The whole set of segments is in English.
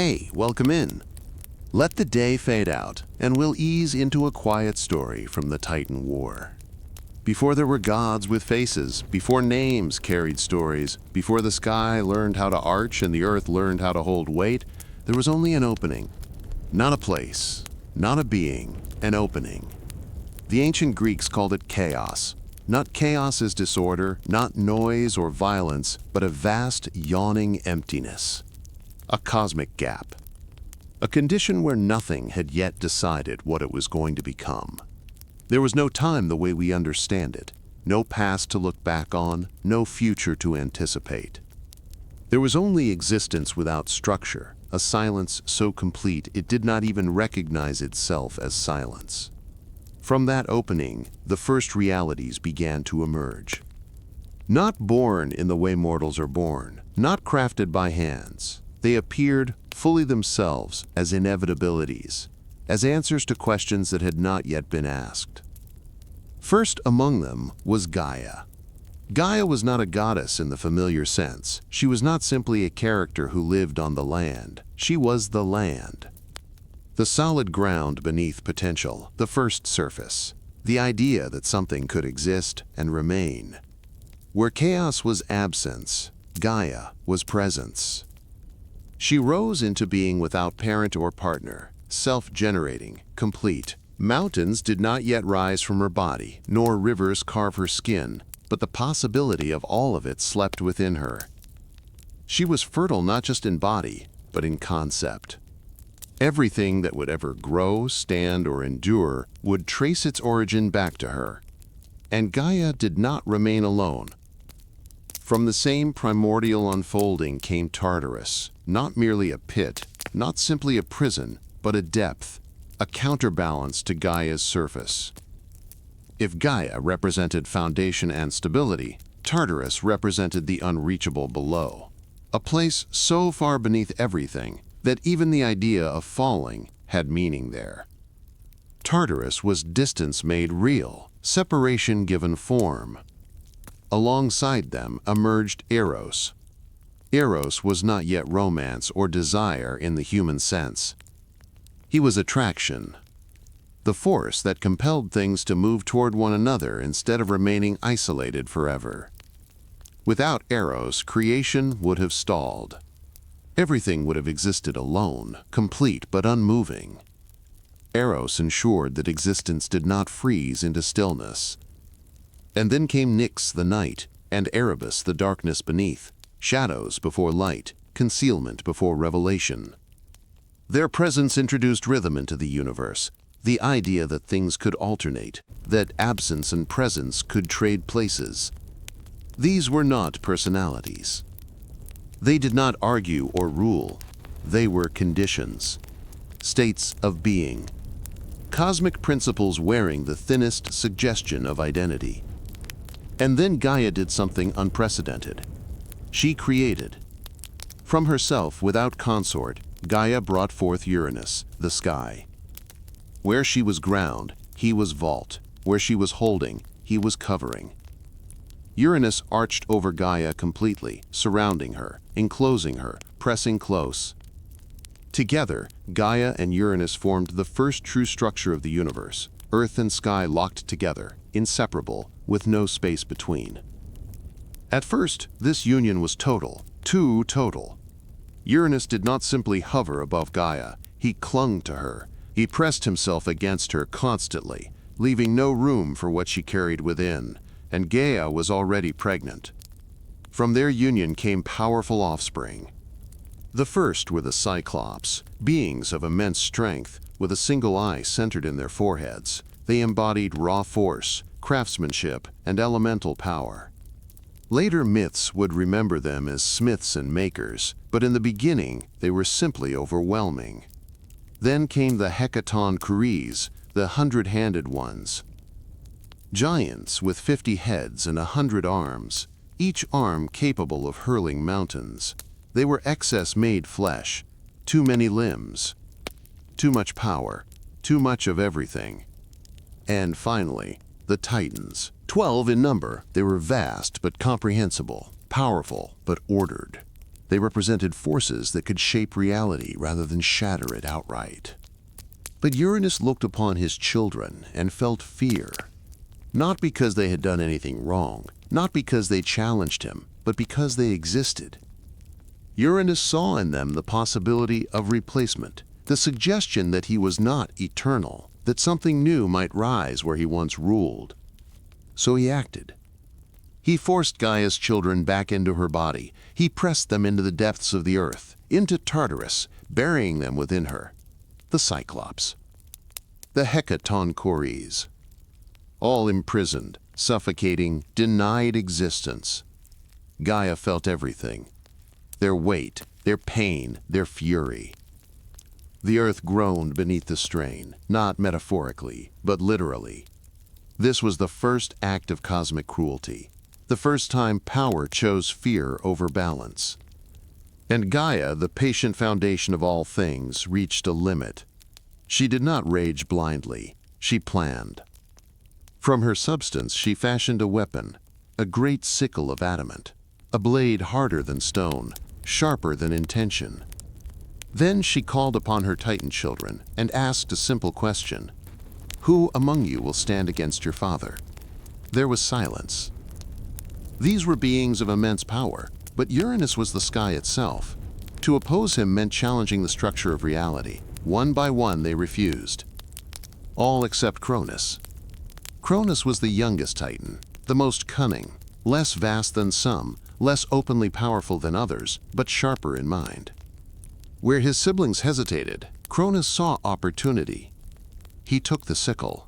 Hey, welcome in. Let the day fade out, and we'll ease into a quiet story from the Titan War. Before there were gods with faces, before names carried stories, before the sky learned how to arch and the earth learned how to hold weight, there was only an opening. Not a place, not a being, an opening. The ancient Greeks called it chaos. Not chaos as disorder, not noise or violence, but a vast, yawning emptiness. A cosmic gap. A condition where nothing had yet decided what it was going to become. There was no time the way we understand it, no past to look back on, no future to anticipate. There was only existence without structure, a silence so complete it did not even recognize itself as silence. From that opening, the first realities began to emerge. Not born in the way mortals are born, not crafted by hands, they appeared fully themselves as inevitabilities, as answers to questions that had not yet been asked. First among them was Gaia. Gaia was not a goddess in the familiar sense. She was not simply a character who lived on the land. She was the land. The solid ground beneath potential, the first surface, the idea that something could exist and remain. Where chaos was absence, Gaia was presence. She rose into being without parent or partner, self-generating, complete. Mountains did not yet rise from her body, nor rivers carve her skin, but the possibility of all of it slept within her. She was fertile not just in body, but in concept. Everything that would ever grow, stand, or endure would trace its origin back to her. And Gaia did not remain alone. From the same primordial unfolding came Tartarus, not merely a pit, not simply a prison, but a depth, a counterbalance to Gaia's surface. If Gaia represented foundation and stability, Tartarus represented the unreachable below, a place so far beneath everything that even the idea of falling had meaning there. Tartarus was distance made real, separation given form. Alongside them emerged Eros. Eros was not yet romance or desire in the human sense. He was attraction, the force that compelled things to move toward one another instead of remaining isolated forever. Without Eros, creation would have stalled. Everything would have existed alone, complete but unmoving. Eros ensured that existence did not freeze into stillness. And then came Nyx the night, and Erebus the darkness beneath, shadows before light, concealment before revelation. Their presence introduced rhythm into the universe, the idea that things could alternate, that absence and presence could trade places. These were not personalities. They did not argue or rule. They were conditions, states of being, cosmic principles wearing the thinnest suggestion of identity. And then Gaia did something unprecedented. She created. From herself, without consort, Gaia brought forth Uranus, the sky. Where she was ground, he was vault. Where she was holding, he was covering. Uranus arched over Gaia completely, surrounding her, enclosing her, pressing close. Together, Gaia and Uranus formed the first true structure of the universe, earth and sky locked together, inseparable, with no space between. At first, this union was total, too total. Uranus did not simply hover above Gaia, he clung to her. He pressed himself against her constantly, leaving no room for what she carried within, and Gaia was already pregnant. From their union came powerful offspring. The first were the Cyclops, beings of immense strength, with a single eye centered in their foreheads. They embodied raw force, craftsmanship, and elemental power. Later myths would remember them as smiths and makers, but in the beginning they were simply overwhelming. Then came the Hecaton-Curies, the hundred-handed ones. Giants with 50 heads and 100 arms, each arm capable of hurling mountains. They were excess-made flesh, too many limbs, too much power, too much of everything. And finally, the Titans. 12 in number, they were vast but comprehensible, powerful but ordered. They represented forces that could shape reality rather than shatter it outright. But Uranus looked upon his children and felt fear, not because they had done anything wrong, not because they challenged him, but because they existed. Uranus saw in them the possibility of replacement, the suggestion that he was not eternal, that something new might rise where he once ruled. So he acted. He forced Gaia's children back into her body. He pressed them into the depths of the earth, into Tartarus, burying them within her. The Cyclops, the Hecatoncores, all imprisoned, suffocating, denied existence. Gaia felt everything, their weight, their pain, their fury. The earth groaned beneath the strain, not metaphorically, but literally. This was the first act of cosmic cruelty, the first time power chose fear over balance. And Gaia, the patient foundation of all things, reached a limit. She did not rage blindly, she planned. From her substance she fashioned a weapon, a great sickle of adamant, a blade harder than stone, sharper than intention. Then she called upon her Titan children and asked a simple question. Who among you will stand against your father? There was silence. These were beings of immense power, but Uranus was the sky itself. To oppose him meant challenging the structure of reality. One by one they refused. All except Cronus. Cronus was the youngest Titan, the most cunning, less vast than some, less openly powerful than others, but sharper in mind. Where his siblings hesitated, Cronus saw opportunity. He took the sickle.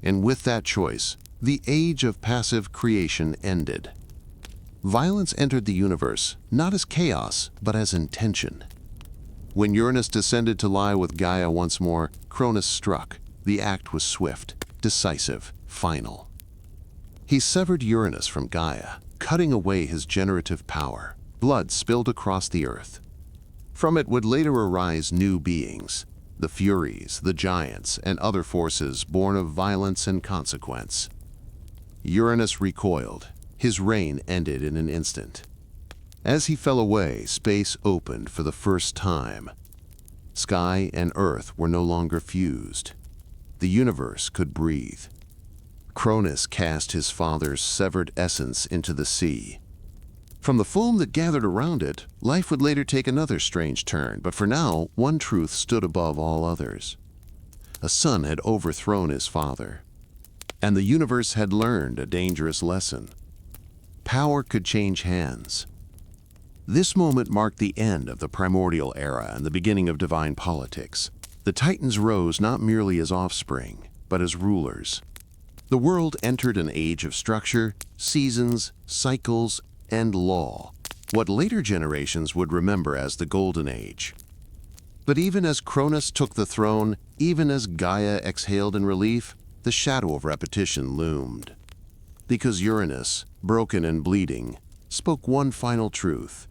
And with that choice, the age of passive creation ended. Violence entered the universe, not as chaos, but as intention. When Uranus descended to lie with Gaia once more, Cronus struck. The act was swift, decisive, final. He severed Uranus from Gaia, cutting away his generative power. Blood spilled across the earth. From it would later arise new beings, the Furies, the Giants, and other forces born of violence and consequence. Uranus recoiled. His reign ended in an instant. As he fell away, space opened for the first time. Sky and earth were no longer fused. The universe could breathe. Cronus cast his father's severed essence into the sea. From the foam that gathered around it, life would later take another strange turn, but for now, one truth stood above all others. A son had overthrown his father, and the universe had learned a dangerous lesson. Power could change hands. This moment marked the end of the primordial era and the beginning of divine politics. The Titans rose not merely as offspring, but as rulers. The world entered an age of structure, seasons, cycles, and law, what later generations would remember as the Golden Age. But even as Cronus took the throne, even as Gaia exhaled in relief, the shadow of repetition loomed. Because Uranus, broken and bleeding, spoke one final truth.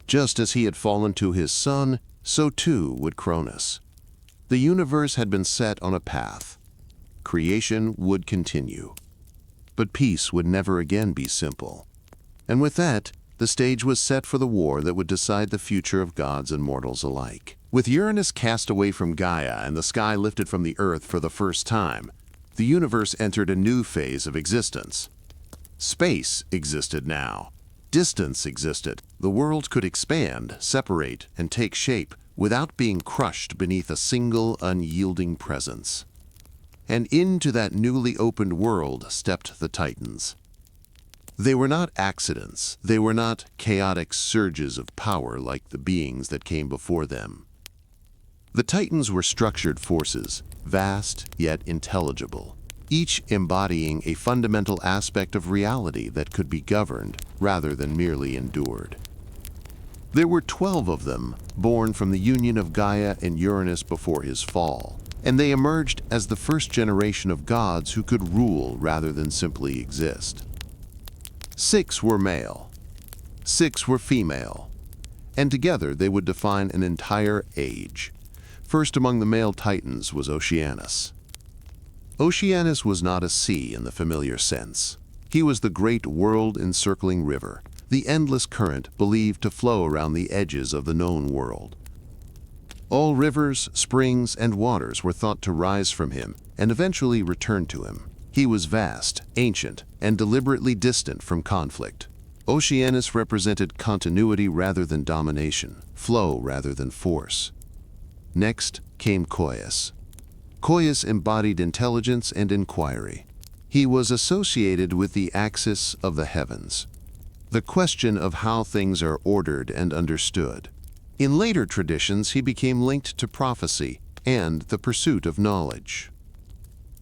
Just as he had fallen to his son, so too would Cronus. The universe had been set on a path. Creation would continue. But peace would never again be simple. And with that, the stage was set for the war that would decide the future of gods and mortals alike. With Uranus cast away from Gaia and the sky lifted from the earth for the first time, the universe entered a new phase of existence. Space existed now. Distance existed. The world could expand, separate, and take shape without being crushed beneath a single unyielding presence. And into that newly opened world stepped the Titans. They were not accidents. They were not chaotic surges of power like the beings that came before them. The Titans were structured forces, vast yet intelligible, each embodying a fundamental aspect of reality that could be governed rather than merely endured. There were 12 of them, born from the union of Gaia and Uranus before his fall, and they emerged as the first generation of gods who could rule rather than simply exist. 6 were male, 6 were female, and together they would define an entire age. First among the male Titans was Oceanus. Oceanus was not a sea in the familiar sense. He was the great world-encircling river, the endless current believed to flow around the edges of the known world. All rivers, springs, and waters were thought to rise from him and eventually return to him. He was vast, ancient, and deliberately distant from conflict. Oceanus represented continuity rather than domination, flow rather than force. Next came Coeus. Coeus embodied intelligence and inquiry. He was associated with the axis of the heavens, the question of how things are ordered and understood. In later traditions, he became linked to prophecy and the pursuit of knowledge.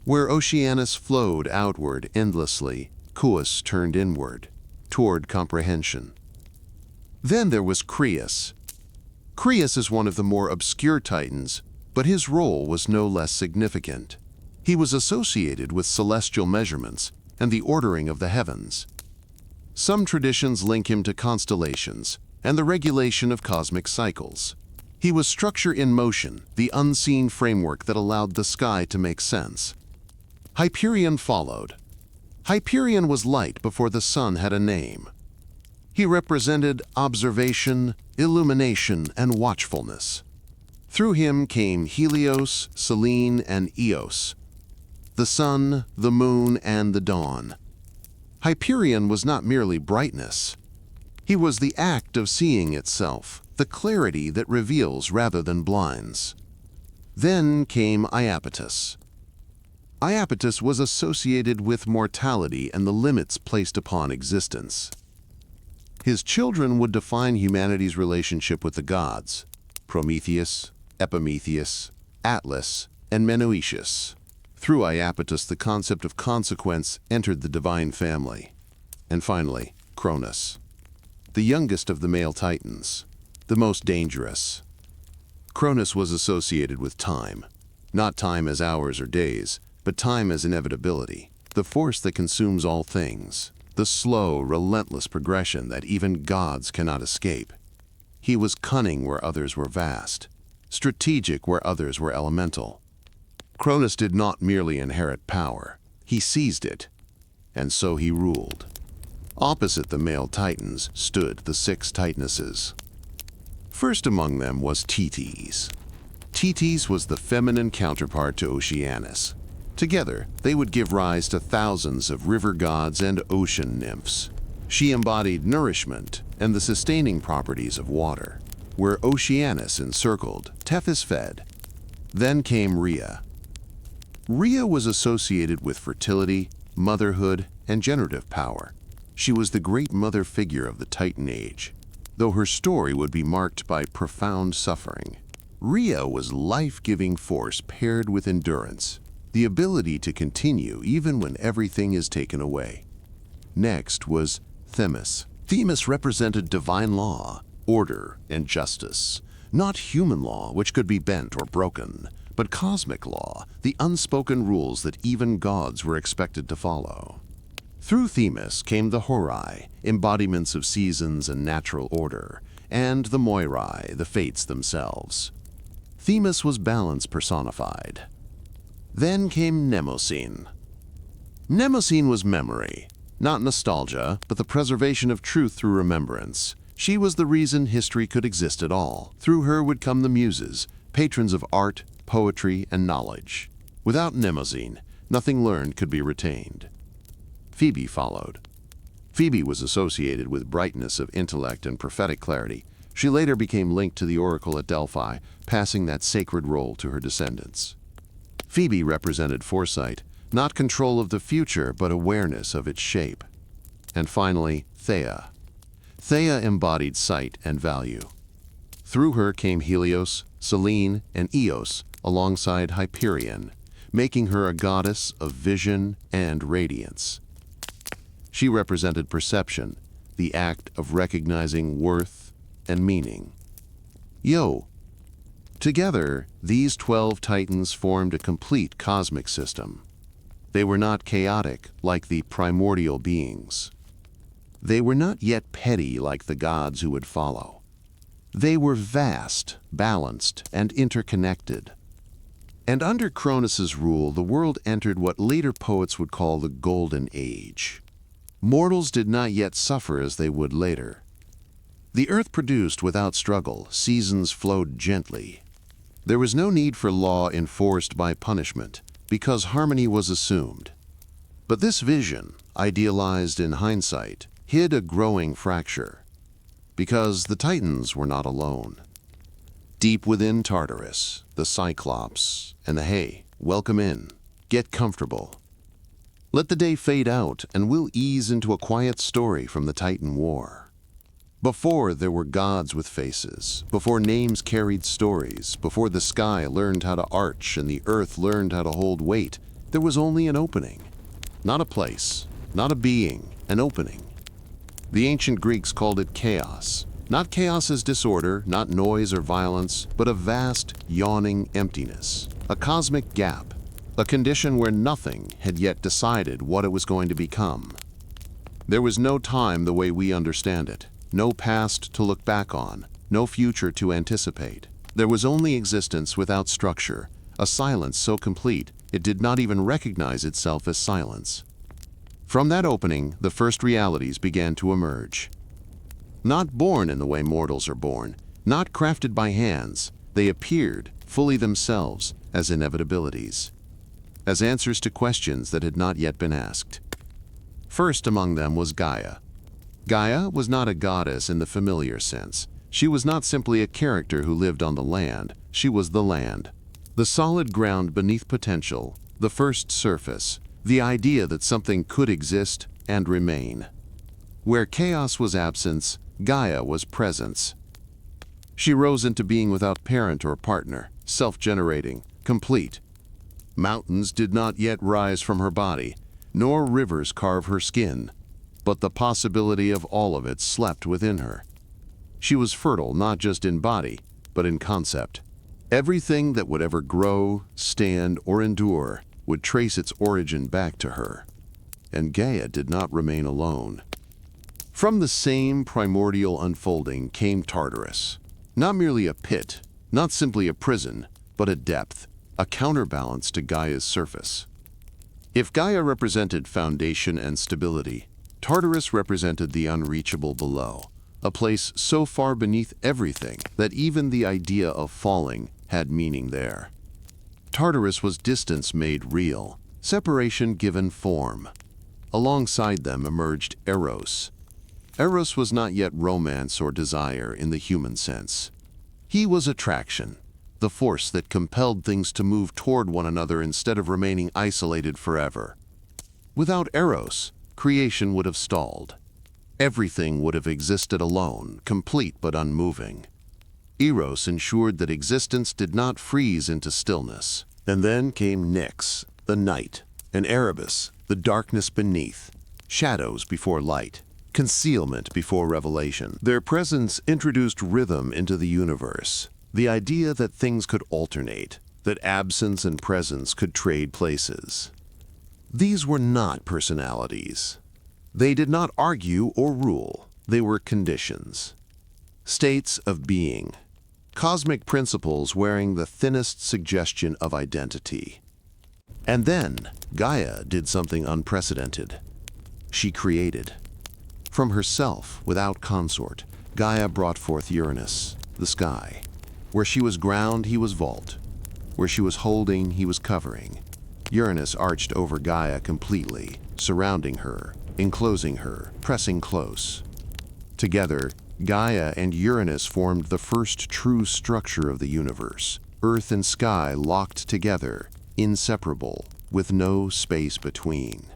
Where Oceanus flowed outward endlessly, Coeus turned inward, toward comprehension. Then there was Creus. Creus is one of the more obscure Titans, but his role was no less significant. He was associated with celestial measurements and the ordering of the heavens. Some traditions link him to constellations and the regulation of cosmic cycles. He was structure in motion, the unseen framework that allowed the sky to make sense. Hyperion followed. Hyperion was light before the sun had a name. He represented observation, illumination, and watchfulness. Through him came Helios, Selene, and Eos, the sun, the moon, and the dawn. Hyperion was not merely brightness. He was the act of seeing itself, the clarity that reveals rather than blinds. Then came Iapetus. Iapetus was associated with mortality and the limits placed upon existence. His children would define humanity's relationship with the gods: Prometheus, Epimetheus, Atlas, and Menoetius. Through Iapetus, the concept of consequence entered the divine family. And finally, Cronus, the youngest of the male Titans, the most dangerous. Cronus was associated with time, not time as hours or days, but time as inevitability, the force that consumes all things, the slow, relentless progression that even gods cannot escape. He was cunning where others were vast, strategic where others were elemental. Cronus did not merely inherit power, he seized it, and so he ruled. Opposite the male Titans stood the 6 Titanesses. First among them was Titis. Titis was the feminine counterpart to Oceanus. Together, they would give rise to thousands of river gods and ocean nymphs. She embodied nourishment and the sustaining properties of water. Where Oceanus encircled, Tethys fed. Then came Rhea. Rhea was associated with fertility, motherhood, and generative power. She was the great mother figure of the Titan Age, though her story would be marked by profound suffering. Rhea was life-giving force paired with endurance, the ability to continue even when everything is taken away. Next was Themis. Themis represented divine law, order, and justice, not human law which could be bent or broken, but cosmic law, the unspoken rules that even gods were expected to follow. Through Themis came the Horai, embodiments of seasons and natural order, and the Moirai, the fates themselves. Themis was balance personified. Then came Mnemosyne. Mnemosyne was memory, not nostalgia, but the preservation of truth through remembrance. She was the reason history could exist at all. Through her would come the Muses, patrons of art, poetry, and knowledge. Without Mnemosyne, nothing learned could be retained. Phoebe followed. Phoebe was associated with brightness of intellect and prophetic clarity. She later became linked to the oracle at Delphi, passing that sacred role to her descendants. Phoebe represented foresight, not control of the future, but awareness of its shape. And finally, Theia. Theia embodied sight and value. Through her came Helios, Selene, and Eos, alongside Hyperion, making her a goddess of vision and radiance. She represented perception, the act of recognizing worth and meaning. Together, these 12 Titans formed a complete cosmic system. They were not chaotic like the primordial beings. They were not yet petty like the gods who would follow. They were vast, balanced, and interconnected. And under Cronus's rule, the world entered what later poets would call the Golden Age. Mortals did not yet suffer as they would later. The earth produced without struggle, seasons flowed gently. There was no need for law enforced by punishment, because harmony was assumed. But this vision, idealized in hindsight, hid a growing fracture, because the Titans were not alone. Deep within Tartarus, the Cyclops, and the Hey, welcome in, get comfortable. Let the day fade out and we'll ease into a quiet story from the Titan War. Before there were gods with faces, before names carried stories, before the sky learned how to arch and the earth learned how to hold weight, there was only an opening. Not a place, not a being, an opening. The ancient Greeks called it chaos. Not chaos as disorder, not noise or violence, but a vast, yawning emptiness. A cosmic gap. A condition where nothing had yet decided what it was going to become. There was no time the way we understand it. No past to look back on. No future to anticipate. There was only existence without structure. A silence so complete, it did not even recognize itself as silence. From that opening, the first realities began to emerge. Not born in the way mortals are born, not crafted by hands, they appeared, fully themselves, as inevitabilities, as answers to questions that had not yet been asked. First among them was Gaia. Gaia was not a goddess in the familiar sense. She was not simply a character who lived on the land, she was the land. The solid ground beneath potential, the first surface, the idea that something could exist and remain. Where chaos was absence, Gaia was presence. She rose into being without parent or partner, self-generating, complete. Mountains did not yet rise from her body, nor rivers carve her skin, but the possibility of all of it slept within her. She was fertile not just in body, but in concept. Everything that would ever grow, stand, or endure would trace its origin back to her. And Gaia did not remain alone. From the same primordial unfolding came Tartarus. Not merely a pit, not simply a prison, but a depth, a counterbalance to Gaia's surface. If Gaia represented foundation and stability, Tartarus represented the unreachable below, a place so far beneath everything that even the idea of falling had meaning there. Tartarus was distance made real, separation given form. Alongside them emerged Eros. Eros was not yet romance or desire in the human sense. He was attraction, the force that compelled things to move toward one another instead of remaining isolated forever. Without Eros, creation would have stalled. Everything would have existed alone, complete but unmoving. Eros ensured that existence did not freeze into stillness. And then came Nyx, the night, and Erebus, the darkness beneath, shadows before light, concealment before revelation. Their presence introduced rhythm into the universe, the idea that things could alternate, that absence and presence could trade places. These were not personalities. They did not argue or rule. They were conditions. States of being. Cosmic principles wearing the thinnest suggestion of identity. And then, Gaia did something unprecedented. She created. From herself, without consort, Gaia brought forth Uranus, the sky. Where she was ground, he was vault. Where she was holding, he was covering. Uranus arched over Gaia completely, surrounding her, enclosing her, pressing close. Together, Gaia and Uranus formed the first true structure of the universe. Earth and sky locked together, inseparable, with no space between.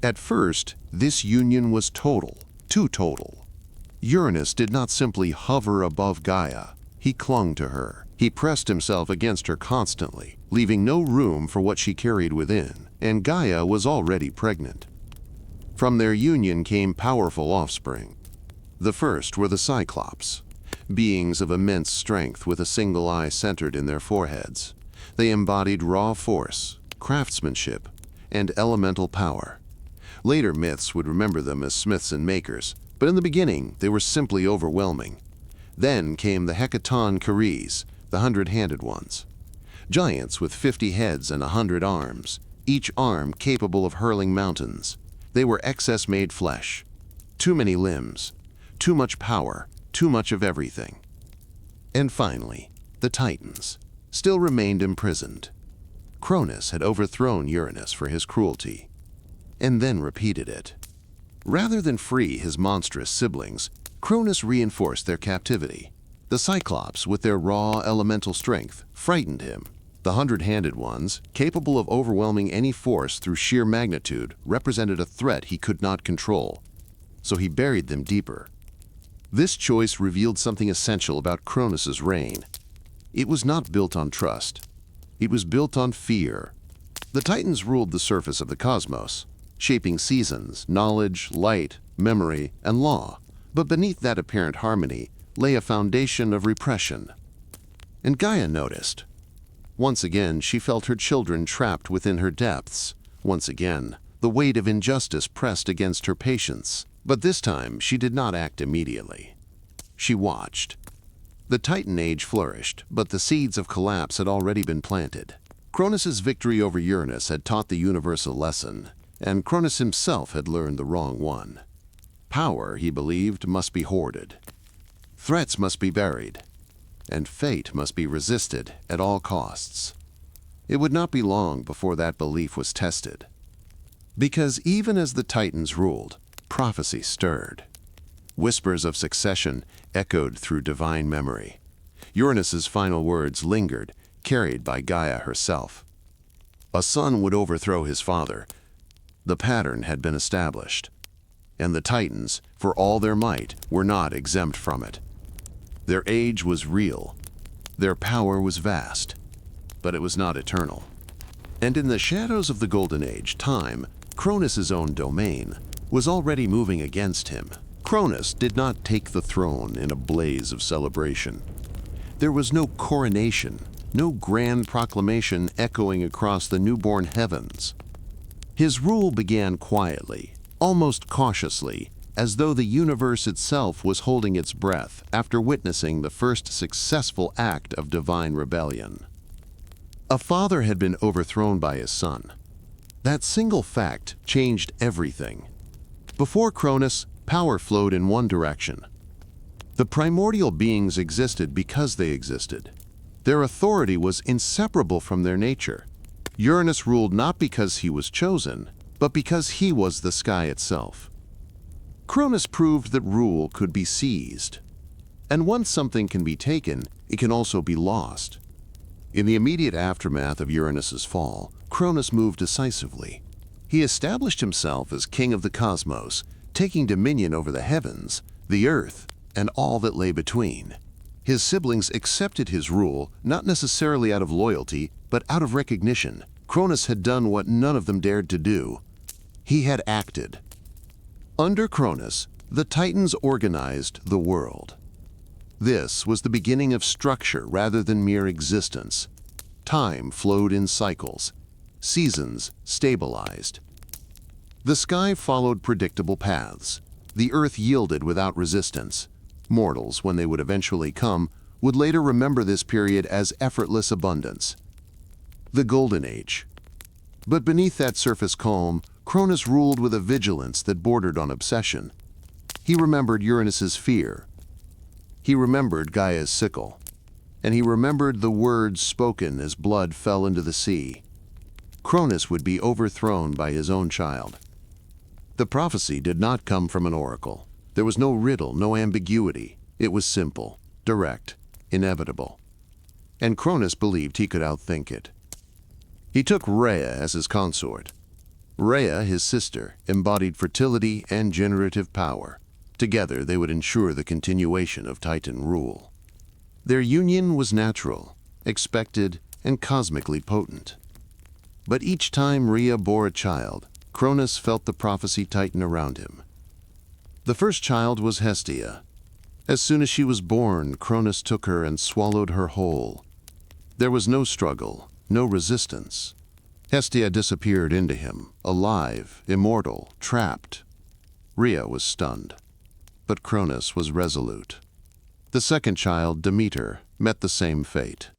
At first, this union was total, too total. Uranus did not simply hover above Gaia. He clung to her. He pressed himself against her constantly, leaving no room for what she carried within, and Gaia was already pregnant. From their union came powerful offspring. The first were the Cyclops, beings of immense strength with a single eye centered in their foreheads. They embodied raw force, craftsmanship, and elemental power. Later myths would remember them as smiths and makers, but in the beginning they were simply overwhelming. Then came the Hecatonchyres, the 100-handed ones. Giants with 50 heads and 100 arms, each arm capable of hurling mountains. They were excess-made flesh. Too many limbs, too much power, too much of everything. And finally, the Titans still remained imprisoned. Cronus had overthrown Uranus for his cruelty, and then repeated it. Rather than free his monstrous siblings, Cronus reinforced their captivity. The Cyclops, with their raw elemental strength, frightened him. The hundred-handed ones, capable of overwhelming any force through sheer magnitude, represented a threat he could not control, so he buried them deeper. This choice revealed something essential about Cronus's reign. It was not built on trust. It was built on fear. The Titans ruled the surface of the cosmos, shaping seasons, knowledge, light, memory, and law. But beneath that apparent harmony lay a foundation of repression. And Gaia noticed. Once again, she felt her children trapped within her depths. Once again, the weight of injustice pressed against her patience. But this time, she did not act immediately. She watched. The Titan age flourished, but the seeds of collapse had already been planted. Cronus's victory over Uranus had taught the universal lesson, and Cronus himself had learned the wrong one. Power, he believed, must be hoarded. Threats must be buried, and fate must be resisted at all costs. It would not be long before that belief was tested. Because even as the Titans ruled, prophecy stirred. Whispers of succession echoed through divine memory. Uranus's final words lingered, carried by Gaia herself. A son would overthrow his father. The pattern had been established. And the Titans, for all their might, were not exempt from it. Their age was real. Their power was vast. But it was not eternal. And in the shadows of the Golden Age, time, Cronus's own domain, was already moving against him. Cronus did not take the throne in a blaze of celebration. There was no coronation, no grand proclamation echoing across the newborn heavens. His rule began quietly, almost cautiously, as though the universe itself was holding its breath after witnessing the first successful act of divine rebellion. A father had been overthrown by his son. That single fact changed everything. Before Cronus, power flowed in one direction. The primordial beings existed because they existed. Their authority was inseparable from their nature. Uranus ruled not because he was chosen, but because he was the sky itself. Cronus proved that rule could be seized. And once something can be taken, it can also be lost. In the immediate aftermath of Uranus's fall, Cronus moved decisively. He established himself as king of the cosmos, taking dominion over the heavens, the earth, and all that lay between. His siblings accepted his rule, not necessarily out of loyalty, but out of recognition. Cronus had done what none of them dared to do. He had acted. Under Cronus, the Titans organized the world. This was the beginning of structure rather than mere existence. Time flowed in cycles. Seasons stabilized. The sky followed predictable paths. The earth yielded without resistance. Mortals, when they would eventually come, would later remember this period as effortless abundance. The Golden Age. But beneath that surface calm, Cronus ruled with a vigilance that bordered on obsession. He remembered Uranus's fear. He remembered Gaia's sickle. And he remembered the words spoken as blood fell into the sea. Cronus would be overthrown by his own child. The prophecy did not come from an oracle. There was no riddle, no ambiguity. It was simple, direct, inevitable. And Cronus believed he could outthink it. He took Rhea as his consort. Rhea, his sister, embodied fertility and generative power. Together, they would ensure the continuation of Titan rule. Their union was natural, expected, and cosmically potent. But each time Rhea bore a child, Cronus felt the prophecy tighten around him. The first child was Hestia. As soon as she was born, Cronus took her and swallowed her whole. There was no struggle, no resistance. Hestia disappeared into him, alive, immortal, trapped. Rhea was stunned. But Cronus was resolute. The second child, Demeter, met the same fate.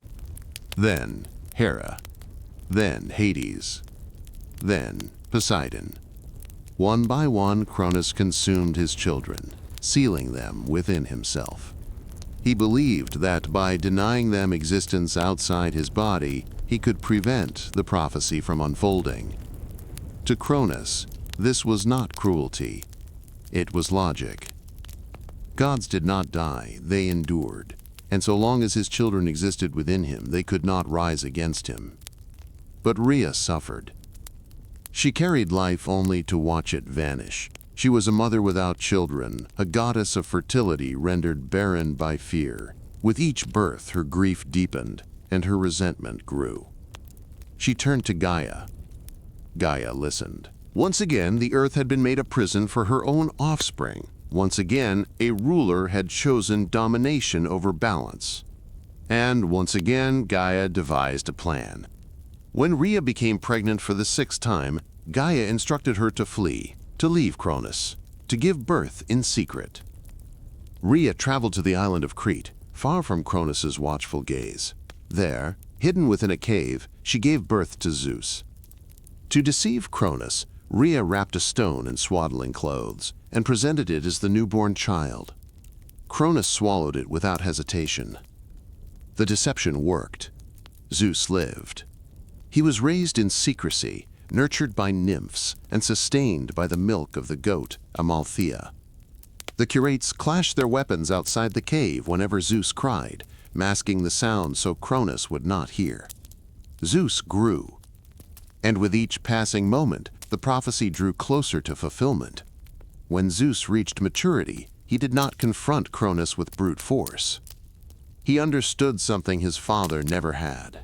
Then Hera. Then Hades. Then Poseidon. One by one, Cronus consumed his children, sealing them within himself. He believed that by denying them existence outside his body, he could prevent the prophecy from unfolding. To Cronus, this was not cruelty. It was logic. Gods did not die, they endured, and so long as his children existed within him, they could not rise against him. But Rhea suffered. She carried life only to watch it vanish. She was a mother without children, a goddess of fertility rendered barren by fear. With each birth, her grief deepened, and her resentment grew. She turned to Gaia. Gaia listened. Once again, the earth had been made a prison for her own offspring. Once again, a ruler had chosen domination over balance. And once again, Gaia devised a plan. When Rhea became pregnant for the 6th time, Gaia instructed her to flee, to leave Cronus, to give birth in secret. Rhea traveled to the island of Crete, far from Cronus's watchful gaze. There, hidden within a cave, she gave birth to Zeus. To deceive Cronus, Rhea wrapped a stone in swaddling clothes and presented it as the newborn child. Cronus swallowed it without hesitation. The deception worked. Zeus lived. He was raised in secrecy, nurtured by nymphs, and sustained by the milk of the goat, Amalthea. The curates clashed their weapons outside the cave whenever Zeus cried, masking the sound so Cronus would not hear. Zeus grew, and with each passing moment, the prophecy drew closer to fulfillment. When Zeus reached maturity, he did not confront Cronus with brute force. He understood something his father never had.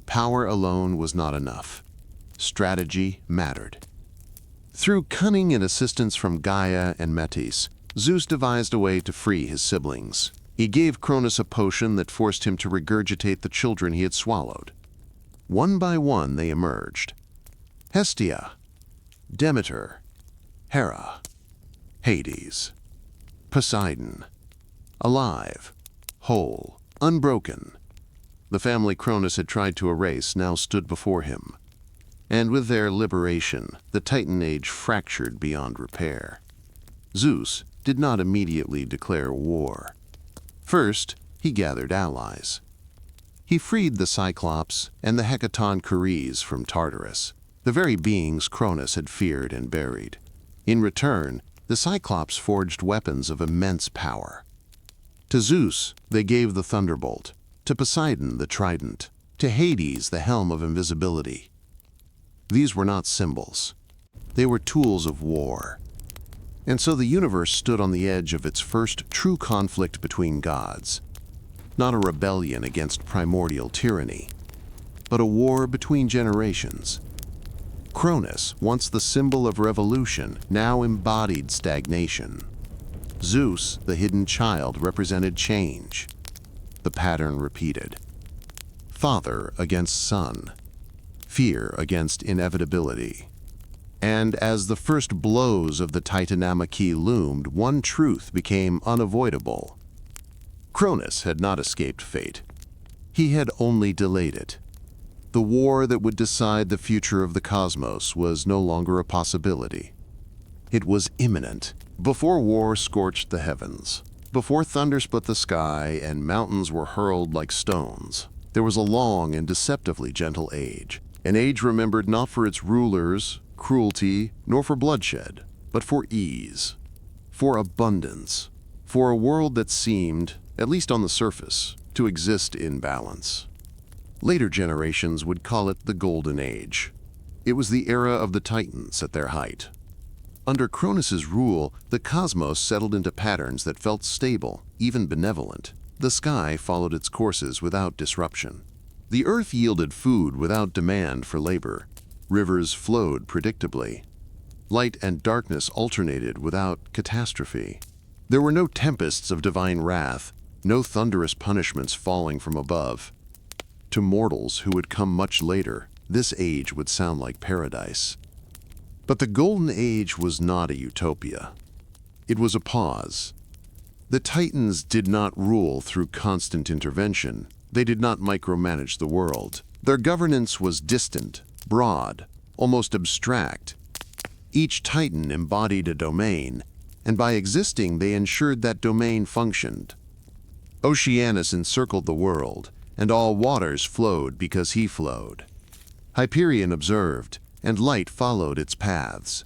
Power alone was not enough. Strategy mattered. Through cunning and assistance from Gaia and Metis, Zeus devised a way to free his siblings. He gave Cronus a potion that forced him to regurgitate the children he had swallowed. One by one they emerged. Hestia, Demeter, Hera, Hades, Poseidon, alive, whole, unbroken. The family Cronus had tried to erase now stood before him. And with their liberation, the Titan Age fractured beyond repair. Zeus did not immediately declare war. First, he gathered allies. He freed the Cyclops and the Hecaton Curies from Tartarus, the very beings Cronus had feared and buried. In return, the Cyclops forged weapons of immense power. To Zeus, they gave the thunderbolt, to Poseidon the trident, to Hades the helm of invisibility. These were not symbols. They were tools of war. And so the universe stood on the edge of its first true conflict between gods. Not a rebellion against primordial tyranny, but a war between generations. Cronus, once the symbol of revolution, now embodied stagnation. Zeus, the hidden child, represented change. The pattern repeated. Father against son. Fear against inevitability. And as the first blows of the Titanomachy loomed, one truth became unavoidable. Cronus had not escaped fate. He had only delayed it. The war that would decide the future of the cosmos was no longer a possibility. It was imminent. Before war scorched the heavens, before thunder split the sky and mountains were hurled like stones, there was a long and deceptively gentle age. An age remembered not for its rulers, cruelty, nor for bloodshed, but for ease, for abundance, for a world that seemed, at least on the surface, to exist in balance. Later generations would call it the Golden Age. It was the era of the Titans at their height. Under Cronus's rule, the cosmos settled into patterns that felt stable, even benevolent. The sky followed its courses without disruption. The earth yielded food without demand for labor. Rivers flowed predictably. Light and darkness alternated without catastrophe. There were no tempests of divine wrath, no thunderous punishments falling from above. To mortals who would come much later, this age would sound like paradise. But the Golden Age was not a utopia. It was a pause. The Titans did not rule through constant intervention. They did not micromanage the world. Their governance was distant, broad, almost abstract. Each Titan embodied a domain, and by existing they ensured that domain functioned. Oceanus encircled the world, and all waters flowed because he flowed. Hyperion observed, and light followed its paths.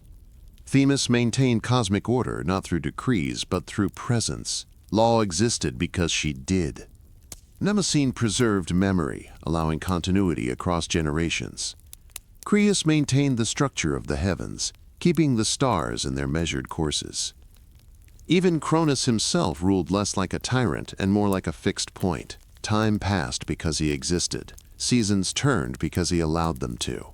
Themis maintained cosmic order not through decrees but through presence. Law existed because she did. Mnemosyne preserved memory, allowing continuity across generations. Cronus maintained the structure of the heavens, keeping the stars in their measured courses. Even Cronus himself ruled less like a tyrant and more like a fixed point. Time passed because he existed. Seasons turned because he allowed them to.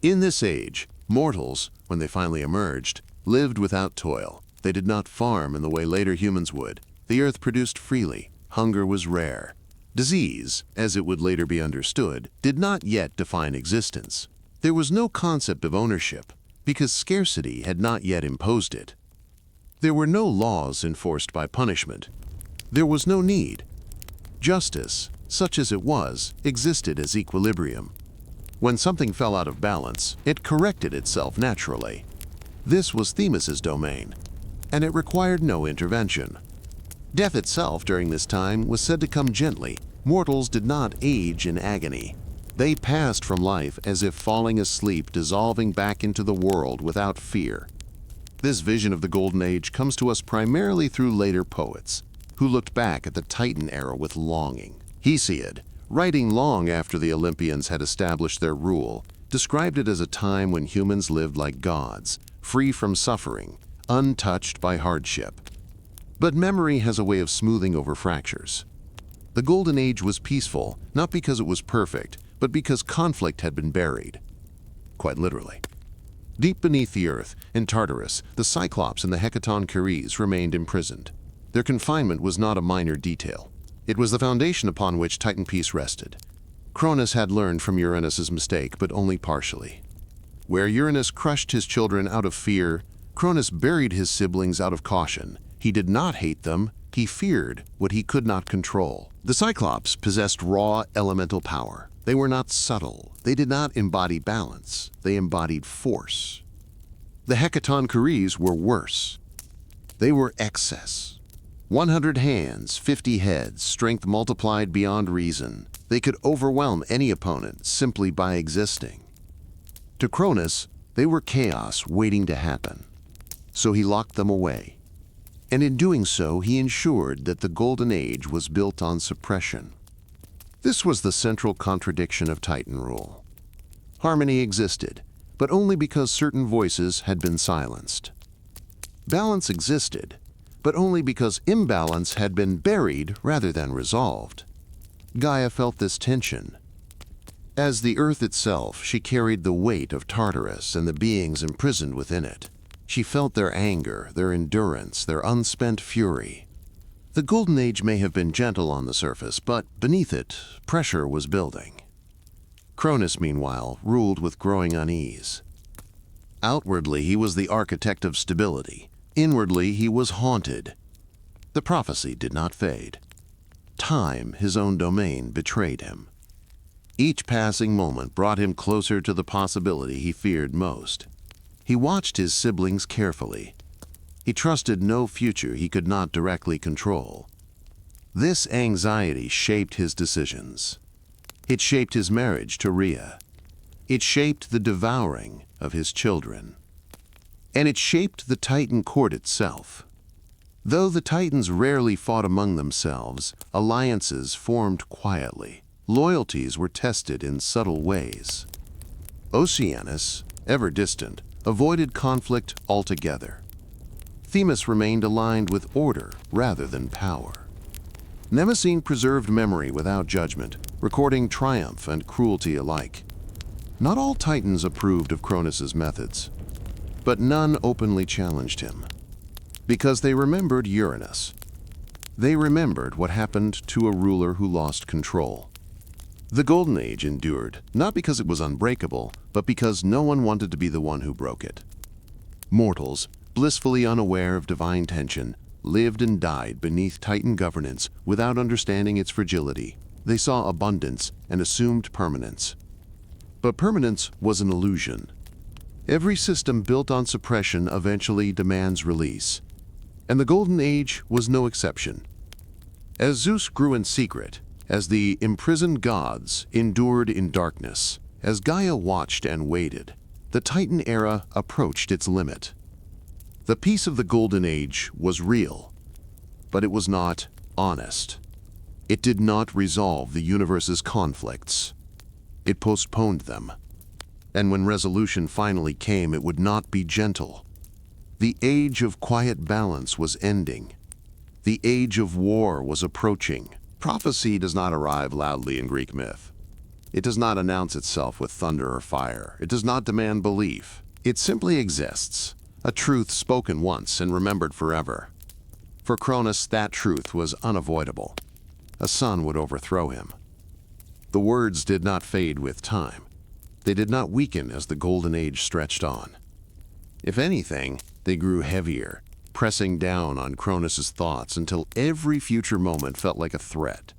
In this age, mortals, when they finally emerged, lived without toil. They did not farm in the way later humans would. The earth produced freely. Hunger was rare. Disease, as it would later be understood, did not yet define existence. There was no concept of ownership, because scarcity had not yet imposed it. There were no laws enforced by punishment. There was no need. Justice, such as it was, existed as equilibrium. When something fell out of balance, it corrected itself naturally. This was Themis's domain, and it required no intervention. Death itself during this time was said to come gently. Mortals did not age in agony. They passed from life as if falling asleep, dissolving back into the world without fear. This vision of the Golden Age comes to us primarily through later poets, who looked back at the Titan era with longing. Hesiod, writing long after the Olympians had established their rule, described it as a time when humans lived like gods, free from suffering, untouched by hardship. But memory has a way of smoothing over fractures. The Golden Age was peaceful, not because it was perfect, but because conflict had been buried. Quite literally. Deep beneath the earth, in Tartarus, the Cyclops and the Hecatoncheires remained imprisoned. Their confinement was not a minor detail. It was the foundation upon which Titan peace rested. Cronus had learned from Uranus's mistake, but only partially. Where Uranus crushed his children out of fear, Cronus buried his siblings out of caution. He did not hate them, he feared what he could not control. The Cyclops possessed raw elemental power. They were not subtle. They did not embody balance. They embodied force. The Hecatoncheires were worse. They were excess. 100 hands, 50 heads, strength multiplied beyond reason. They could overwhelm any opponent simply by existing. To Cronus, they were chaos waiting to happen. So he locked them away. And in doing so, he ensured that the Golden Age was built on suppression. This was the central contradiction of Titan rule. Harmony existed, but only because certain voices had been silenced. Balance existed, but only because imbalance had been buried rather than resolved. Gaia felt this tension. As the earth itself, she carried the weight of Tartarus and the beings imprisoned within it. She felt their anger, their endurance, their unspent fury. The Golden Age may have been gentle on the surface, but beneath it, pressure was building. Cronus, meanwhile, ruled with growing unease. Outwardly, he was the architect of stability. Inwardly, he was haunted. The prophecy did not fade. Time, his own domain, betrayed him. Each passing moment brought him closer to the possibility he feared most. He watched his siblings carefully. He trusted no future he could not directly control. This anxiety shaped his decisions. It shaped his marriage to Rhea. It shaped the devouring of his children. And it shaped the Titan court itself. Though the Titans rarely fought among themselves, alliances formed quietly. Loyalties were tested in subtle ways. Oceanus, ever distant, avoided conflict altogether. Themis remained aligned with order rather than power. Mnemosyne preserved memory without judgment, recording triumph and cruelty alike. Not all Titans approved of Cronus's methods, but none openly challenged him. Because they remembered Uranus. They remembered what happened to a ruler who lost control. The Golden Age endured, not because it was unbreakable, but because no one wanted to be the one who broke it. Mortals, blissfully unaware of divine tension, lived and died beneath Titan governance without understanding its fragility. They saw abundance and assumed permanence. But permanence was an illusion. Every system built on suppression eventually demands release, and the Golden Age was no exception. As Zeus grew in secret, as the imprisoned gods endured in darkness, as Gaia watched and waited, the Titan era approached its limit. The peace of the Golden Age was real, but it was not honest. It did not resolve the universe's conflicts. It postponed them. And when resolution finally came, it would not be gentle. The age of quiet balance was ending. The age of war was approaching. Prophecy does not arrive loudly in Greek myth. It does not announce itself with thunder or fire. It does not demand belief. It simply exists, a truth spoken once and remembered forever. For Cronus, that truth was unavoidable. A son would overthrow him. The words did not fade with time. They did not weaken as the Golden Age stretched on. If anything, they grew heavier, pressing down on Cronus's thoughts until every future moment felt like a threat.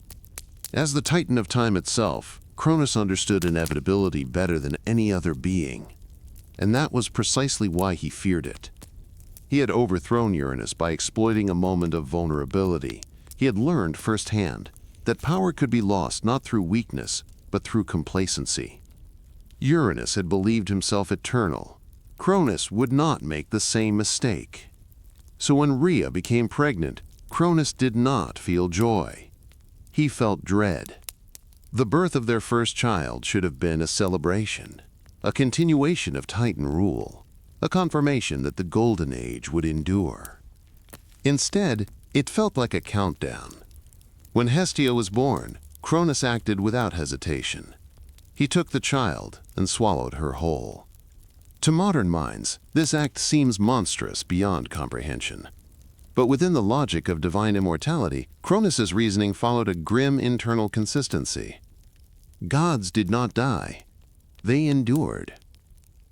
As the Titan of time itself, Cronus understood inevitability better than any other being, and that was precisely why he feared it. He had overthrown Uranus by exploiting a moment of vulnerability. He had learned firsthand that power could be lost not through weakness, but through complacency. Uranus had believed himself eternal. Cronus would not make the same mistake. So when Rhea became pregnant, Cronus did not feel joy. He felt dread. The birth of their first child should have been a celebration, a continuation of Titan rule, a confirmation that the Golden Age would endure. Instead, it felt like a countdown. When Hesiod was born, Cronus acted without hesitation. He took the child and swallowed her whole. To modern minds, this act seems monstrous beyond comprehension. But within the logic of divine immortality, Cronus's reasoning followed a grim internal consistency. Gods did not die. They endured.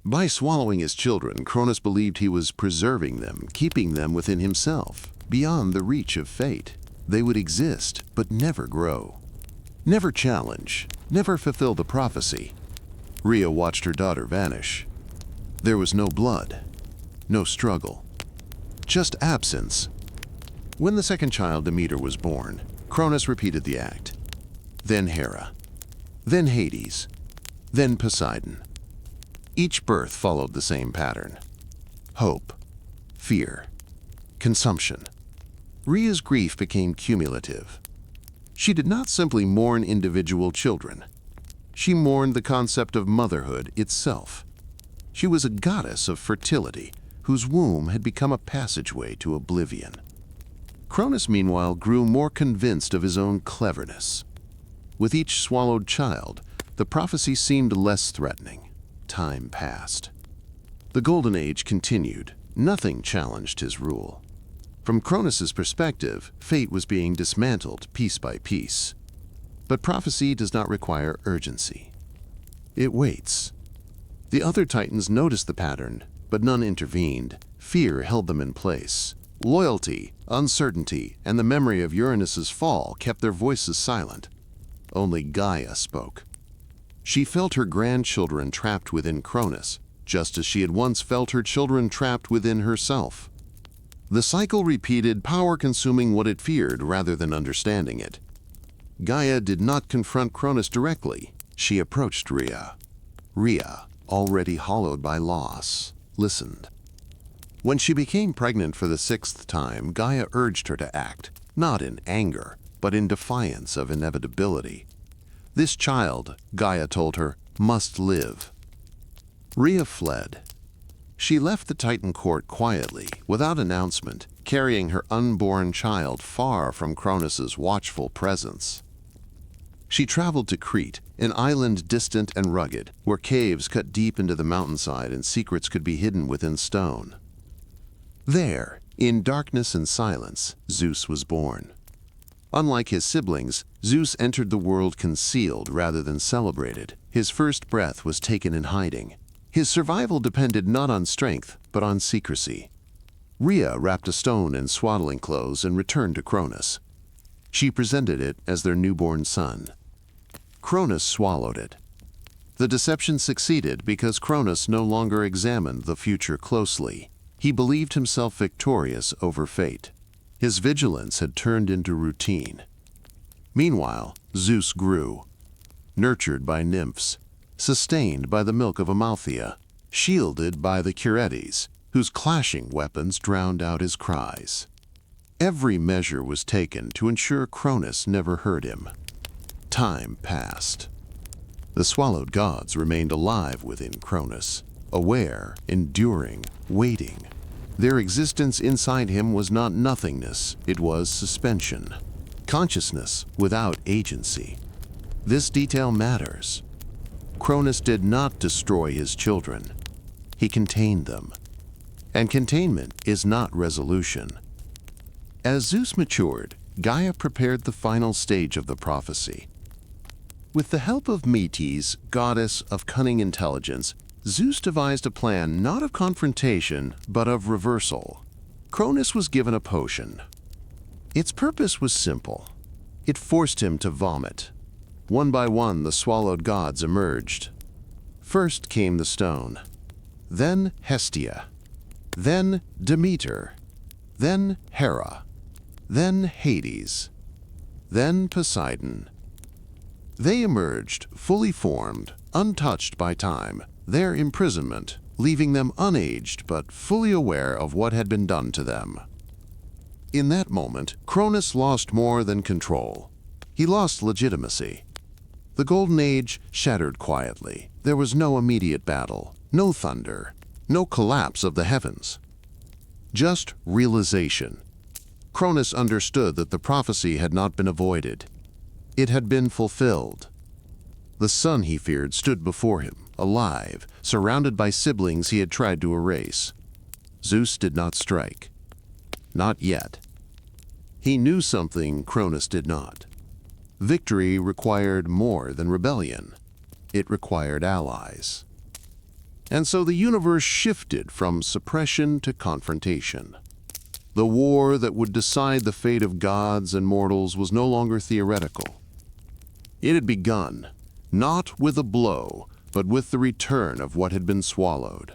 By swallowing his children, Cronus believed he was preserving them, keeping them within himself, beyond the reach of fate. They would exist, but never grow. Never challenge, never fulfill the prophecy. Rhea watched her daughter vanish. There was no blood, no struggle, just absence. When the second child, Demeter, was born, Cronus repeated the act. Then Hera, then Hades, then Poseidon. Each birth followed the same pattern. Hope, fear, consumption. Rhea's grief became cumulative. She did not simply mourn individual children. She mourned the concept of motherhood itself. She was a goddess of fertility, whose womb had become a passageway to oblivion. Cronus, meanwhile, grew more convinced of his own cleverness. With each swallowed child, the prophecy seemed less threatening. Time passed. The Golden Age continued. Nothing challenged his rule. From Cronus's perspective, fate was being dismantled piece by piece. But prophecy does not require urgency. It waits. The other Titans noticed the pattern, but none intervened. Fear held them in place. Loyalty, uncertainty, and the memory of Uranus's fall kept their voices silent. Only Gaia spoke. She felt her grandchildren trapped within Cronus, just as she had once felt her children trapped within herself. The cycle repeated, power consuming what it feared rather than understanding it. Gaia did not confront Cronus directly. She approached Rhea. Rhea, already hollowed by loss, listened. When she became pregnant for the 6th time, Gaia urged her to act, not in anger, but in defiance of inevitability. This child, Gaia told her, must live. Rhea fled. She left the Titan court quietly, without announcement, carrying her unborn child far from Cronus's watchful presence. She traveled to Crete, an island distant and rugged, where caves cut deep into the mountainside and secrets could be hidden within stone. There, in darkness and silence, Zeus was born. Unlike his siblings, Zeus entered the world concealed rather than celebrated. His first breath was taken in hiding. His survival depended not on strength, but on secrecy. Rhea wrapped a stone in swaddling clothes and returned to Cronus. She presented it as their newborn son. Cronus swallowed it. The deception succeeded because Cronus no longer examined the future closely. He believed himself victorious over fate. His vigilance had turned into routine. Meanwhile, Zeus grew, nurtured by nymphs, sustained by the milk of Amalthea, shielded by the Curetes, whose clashing weapons drowned out his cries. Every measure was taken to ensure Cronus never hurt him. Time passed. The swallowed gods remained alive within Cronus, aware, enduring, waiting. Their existence inside him was not nothingness, it was suspension. Consciousness without agency. This detail matters. Cronus did not destroy his children. He contained them. And containment is not resolution. As Zeus matured, Gaia prepared the final stage of the prophecy. With the help of Metis, goddess of cunning intelligence, Zeus devised a plan not of confrontation, but of reversal. Cronus was given a potion. Its purpose was simple. It forced him to vomit. One by one, the swallowed gods emerged. First came the stone, then Hestia, then Demeter, then Hera, then Hades, then Poseidon. They emerged, fully formed, untouched by time, their imprisonment, leaving them unaged but fully aware of what had been done to them. In that moment, Cronus lost more than control. He lost legitimacy. The Golden Age shattered quietly. There was no immediate battle, no thunder, no collapse of the heavens. Just realization. Cronus understood that the prophecy had not been avoided. It had been fulfilled. The son he feared stood before him, alive, surrounded by siblings he had tried to erase. Zeus did not strike. Not yet. He knew something Cronus did not. Victory required more than rebellion. It required allies. And so the universe shifted from suppression to confrontation. The war that would decide the fate of gods and mortals was no longer theoretical. It had begun, not with a blow, but with the return of what had been swallowed.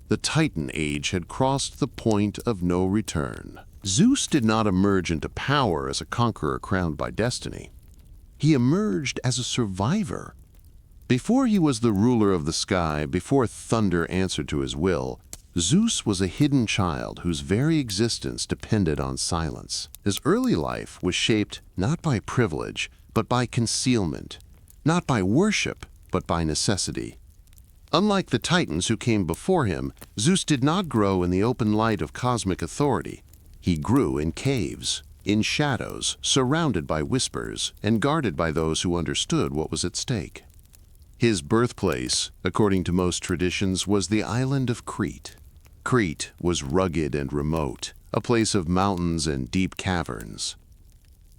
The Titan Age had crossed the point of no return. Zeus did not emerge into power as a conqueror crowned by destiny. He emerged as a survivor. Before he was the ruler of the sky, before thunder answered to his will, Zeus was a hidden child whose very existence depended on silence. His early life was shaped not by privilege, but by concealment, not by worship, but by necessity. Unlike the Titans who came before him, Zeus did not grow in the open light of cosmic authority. He grew in caves, in shadows, surrounded by whispers, and guarded by those who understood what was at stake. His birthplace, according to most traditions, was the island of Crete. Crete was rugged and remote, a place of mountains and deep caverns.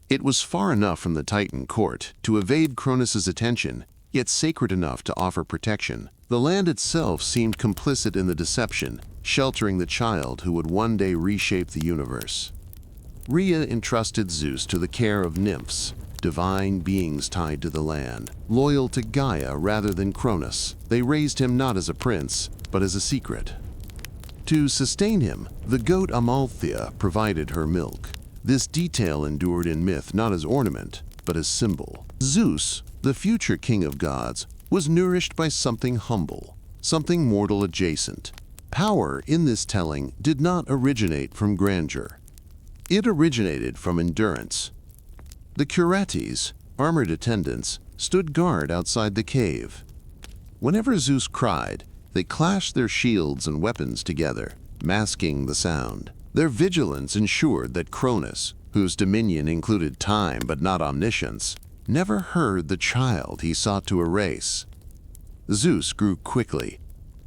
It was far enough from the Titan court to evade Cronus's attention, yet sacred enough to offer protection. The land itself seemed complicit in the deception, sheltering the child who would one day reshape the universe. Rhea entrusted Zeus to the care of nymphs, divine beings tied to the land, loyal to Gaia rather than Cronus. They raised him not as a prince, but as a secret. To sustain him, the goat Amalthea provided her milk. This detail endured in myth not as ornament, but as symbol. Zeus, the future king of gods, was nourished by something humble, something mortal adjacent. Power in this telling did not originate from grandeur. It originated from endurance. The Curetes, armored attendants, stood guard outside the cave. Whenever Zeus cried, they clashed their shields and weapons together, masking the sound. Their vigilance ensured that Cronus, whose dominion included time but not omniscience, never heard the child he sought to erase. Zeus grew quickly,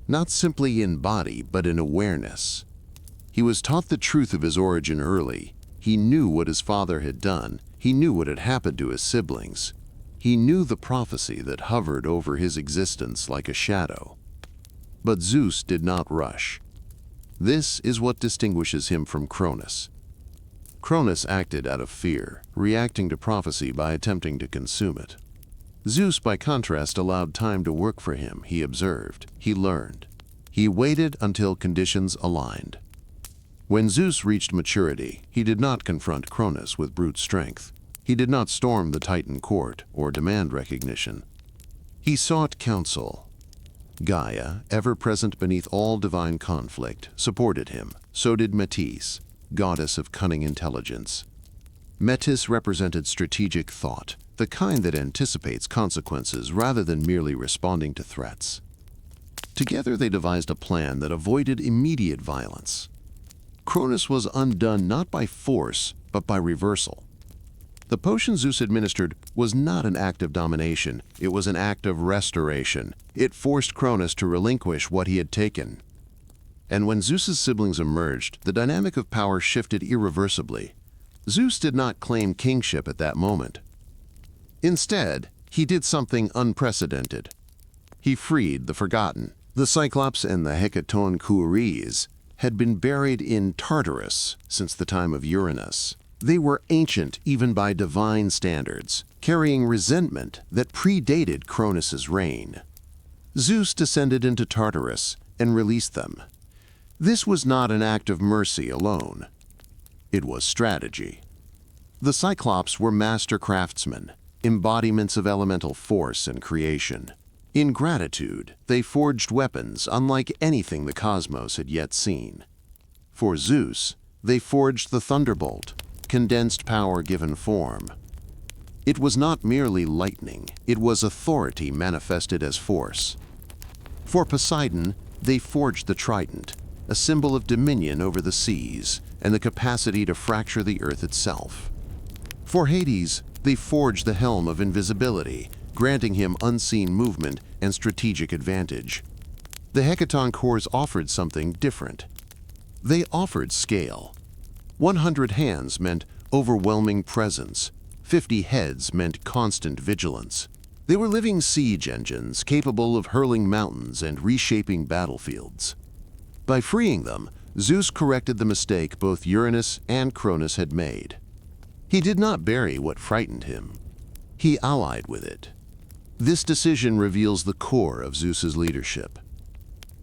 not simply in body but in awareness. He was taught the truth of his origin early. He knew what his father had done. He knew what had happened to his siblings. He knew the prophecy that hovered over his existence like a shadow. But Zeus did not rush. This is what distinguishes him from Cronus. Cronus acted out of fear, reacting to prophecy by attempting to consume it. Zeus, by contrast, allowed time to work for him. He observed. He learned. He waited until conditions aligned. When Zeus reached maturity, he did not confront Cronus with brute strength. He did not storm the Titan court or demand recognition. He sought counsel. Gaia, ever present beneath all divine conflict, supported him. So did Metis, goddess of cunning intelligence. Metis represented strategic thought, the kind that anticipates consequences rather than merely responding to threats. Together they devised a plan that avoided immediate violence. Cronus was undone not by force, but by reversal. The potion Zeus administered was not an act of domination, it was an act of restoration. It forced Cronus to relinquish what he had taken. And when Zeus's siblings emerged, the dynamic of power shifted irreversibly. Zeus did not claim kingship at that moment. Instead, he did something unprecedented. He freed the forgotten. The Cyclops and the Hecatonchires had been buried in Tartarus since the time of Uranus. They were ancient even by divine standards, carrying resentment that predated Cronus's reign. Zeus descended into Tartarus and released them. This was not an act of mercy alone. It was strategy. The Cyclops were master craftsmen, embodiments of elemental force and creation. In gratitude, they forged weapons unlike anything the cosmos had yet seen. For Zeus, they forged the thunderbolt, condensed power given form. It was not merely lightning, it was authority manifested as force. For Poseidon, they forged the trident, a symbol of dominion over the seas and the capacity to fracture the earth itself. For Hades, they forged the helm of invisibility, granting him unseen movement and strategic advantage. The Hecatonchires offered something different. They offered scale. 100 hands meant overwhelming presence. 50 heads meant constant vigilance. They were living siege engines capable of hurling mountains and reshaping battlefields. By freeing them, Zeus corrected the mistake both Uranus and Cronus had made. He did not bury what frightened him. He allied with it. This decision reveals the core of Zeus's leadership.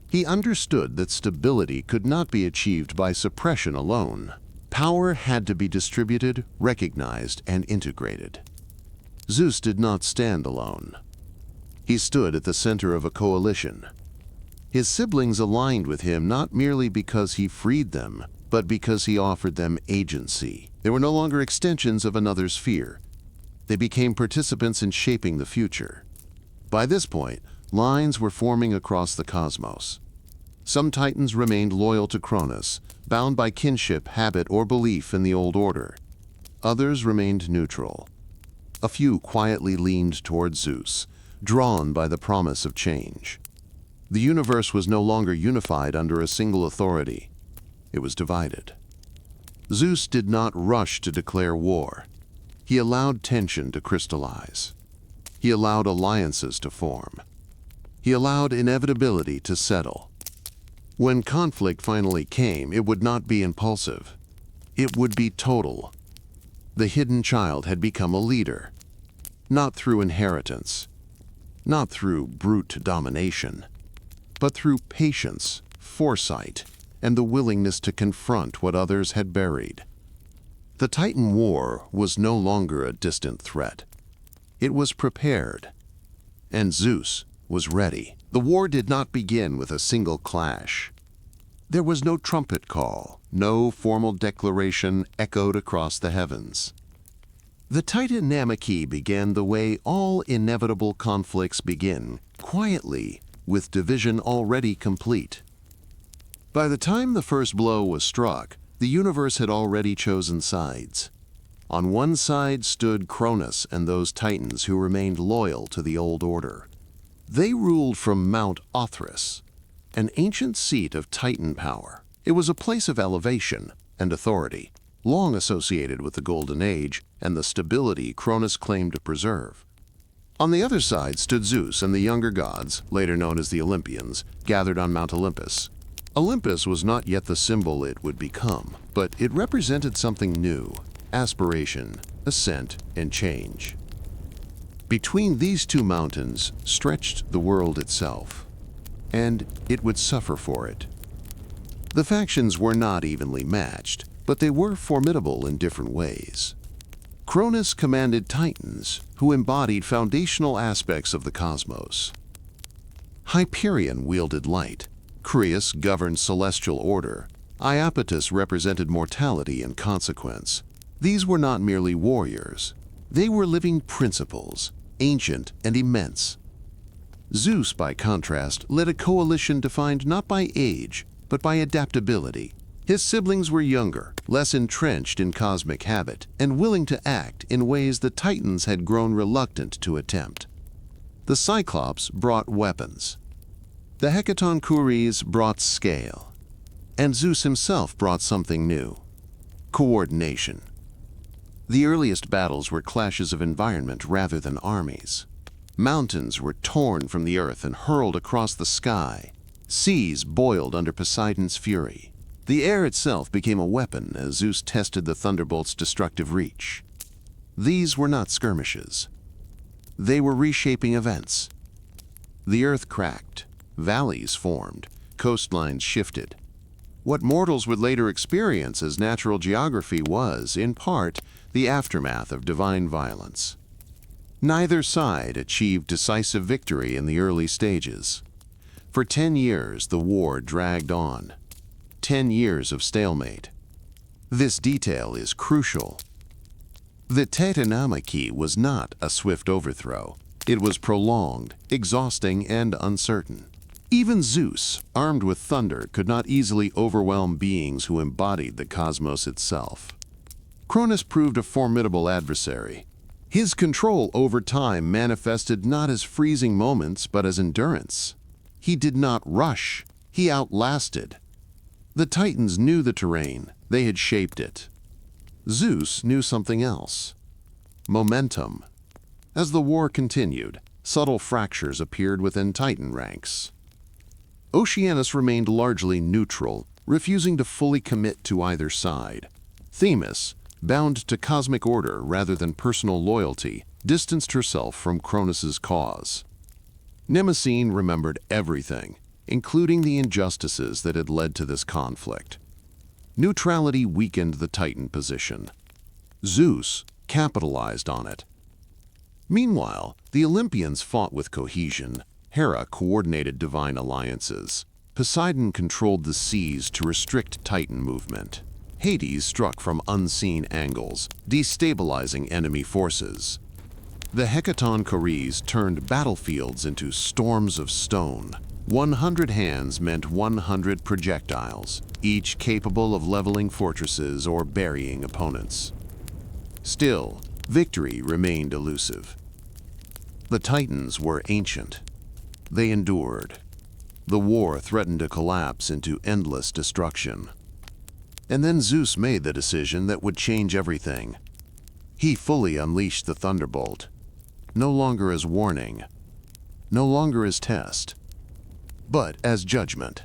He understood that stability could not be achieved by suppression alone. Power had to be distributed, recognized, and integrated. Zeus did not stand alone. He stood at the center of a coalition. His siblings aligned with him not merely because he freed them, but because he offered them agency. They were no longer extensions of another sphere. They became participants in shaping the future. By this point, lines were forming across the cosmos. Some Titans remained loyal to Cronus, bound by kinship, habit, or belief in the old order. Others remained neutral. A few quietly leaned toward Zeus, drawn by the promise of change. The universe was no longer unified under a single authority. It was divided. Zeus did not rush to declare war. He allowed tension to crystallize. He allowed alliances to form. He allowed inevitability to settle. When conflict finally came, it would not be impulsive. It would be total. The hidden child had become a leader, not through inheritance, not through brute domination, but through patience, foresight, and the willingness to confront what others had buried. The Titan War was no longer a distant threat. It was prepared, and Zeus was ready. The war did not begin with a single clash. There was no trumpet call, no formal declaration echoed across the heavens. The Titanomachy began the way all inevitable conflicts begin, quietly, with division already complete. By the time the first blow was struck, the universe had already chosen sides. On one side stood Cronus and those Titans who remained loyal to the old order. They ruled from Mount Othrys, an ancient seat of Titan power. It was a place of elevation and authority, long associated with the Golden Age and the stability Cronus claimed to preserve. On the other side stood Zeus and the younger gods, later known as the Olympians, gathered on Mount Olympus. Olympus was not yet the symbol it would become, but it represented something new: aspiration, ascent, and change. Between these two mountains stretched the world itself, and it would suffer for it. The factions were not evenly matched, but they were formidable in different ways. Cronus commanded Titans, who embodied foundational aspects of the cosmos. Hyperion wielded light, Crius governed celestial order, Iapetus represented mortality and consequence. These were not merely warriors. They were living principles, ancient and immense. Zeus, by contrast, led a coalition defined not by age, but by adaptability. His siblings were younger, less entrenched in cosmic habit, and willing to act in ways the Titans had grown reluctant to attempt. The Cyclops brought weapons. The Hecatoncures brought scale. And Zeus himself brought something new: coordination. The earliest battles were clashes of environment rather than armies. Mountains were torn from the earth and hurled across the sky. Seas boiled under Poseidon's fury. The air itself became a weapon as Zeus tested the thunderbolt's destructive reach. These were not skirmishes. They were reshaping events. The earth cracked, valleys formed, coastlines shifted. What mortals would later experience as natural geography was, in part, the aftermath of divine violence. Neither side achieved decisive victory in the early stages. For 10 years, the war dragged on. 10 years of stalemate. This detail is crucial. The Titanomachy was not a swift overthrow. It was prolonged, exhausting, and uncertain. Even Zeus, armed with thunder, could not easily overwhelm beings who embodied the cosmos itself. Cronus proved a formidable adversary. His control over time manifested not as freezing moments, but as endurance. He did not rush. He outlasted. The Titans knew the terrain. They had shaped it. Zeus knew something else: momentum. As the war continued, subtle fractures appeared within Titan ranks. Oceanus remained largely neutral, refusing to fully commit to either side. Themis, bound to cosmic order rather than personal loyalty, distanced herself from Cronus's cause. Mnemosyne remembered everything, including the injustices that had led to this conflict. Neutrality weakened the Titan position. Zeus capitalized on it. Meanwhile, the Olympians fought with cohesion. Hera coordinated divine alliances. Poseidon controlled the seas to restrict Titan movement. Hades struck from unseen angles, destabilizing enemy forces. The Hecatoncures turned battlefields into storms of stone. 100 hands meant 100 projectiles, each capable of leveling fortresses or burying opponents. Still, victory remained elusive. The Titans were ancient. They endured. The war threatened to collapse into endless destruction. And then Zeus made the decision that would change everything. He fully unleashed the thunderbolt, no longer as warning, no longer as test, but as judgment.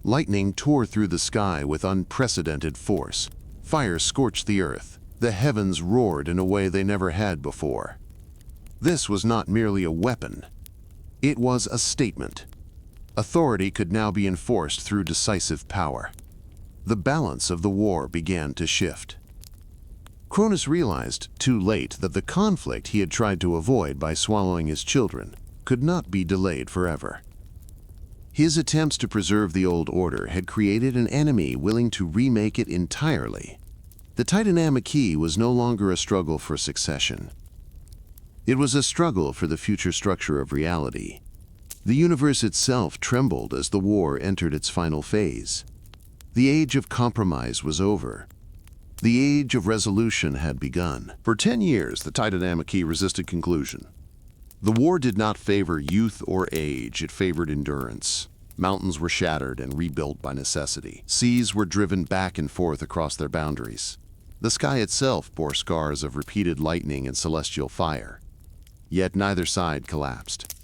Lightning tore through the sky with unprecedented force. Fire scorched the earth. The heavens roared in a way they never had before. This was not merely a weapon. It was a statement. Authority could now be enforced through decisive power. The balance of the war began to shift. Cronus realized, too late, that the conflict he had tried to avoid by swallowing his children could not be delayed forever. His attempts to preserve the old order had created an enemy willing to remake it entirely. The Titanomachy was no longer a struggle for succession. It was a struggle for the future structure of reality. The universe itself trembled as the war entered its final phase. The age of compromise was over. The age of resolution had begun. For 10 years, the Titanomachy resisted conclusion. The war did not favor youth or age, it favored endurance. Mountains were shattered and rebuilt by necessity. Seas were driven back and forth across their boundaries. The sky itself bore scars of repeated lightning and celestial fire. Yet neither side collapsed.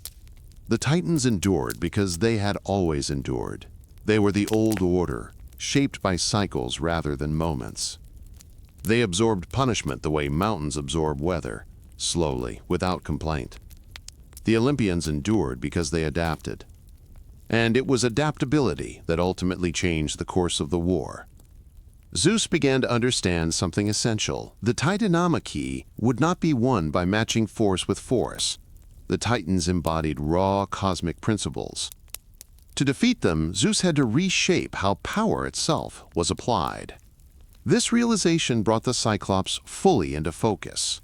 The Titans endured because they had always endured. They were the old order, shaped by cycles rather than moments. They absorbed punishment the way mountains absorb weather, slowly, without complaint. The Olympians endured because they adapted. And it was adaptability that ultimately changed the course of the war. Zeus began to understand something essential. The Titanomachy would not be won by matching force with force. The Titans embodied raw cosmic principles. To defeat them, Zeus had to reshape how power itself was applied. This realization brought the Cyclops fully into focus.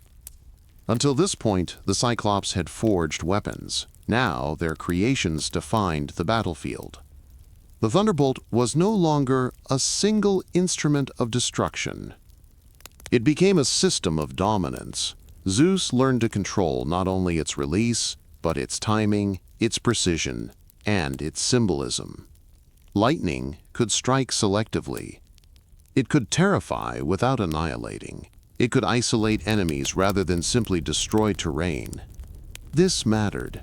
Until this point, the Cyclops had forged weapons. Now their creations defined the battlefield. The Thunderbolt was no longer a single instrument of destruction. It became a system of dominance. Zeus learned to control not only its release, but its timing, its precision, and its symbolism. Lightning could strike selectively. It could terrify without annihilating. It could isolate enemies rather than simply destroy terrain. This mattered.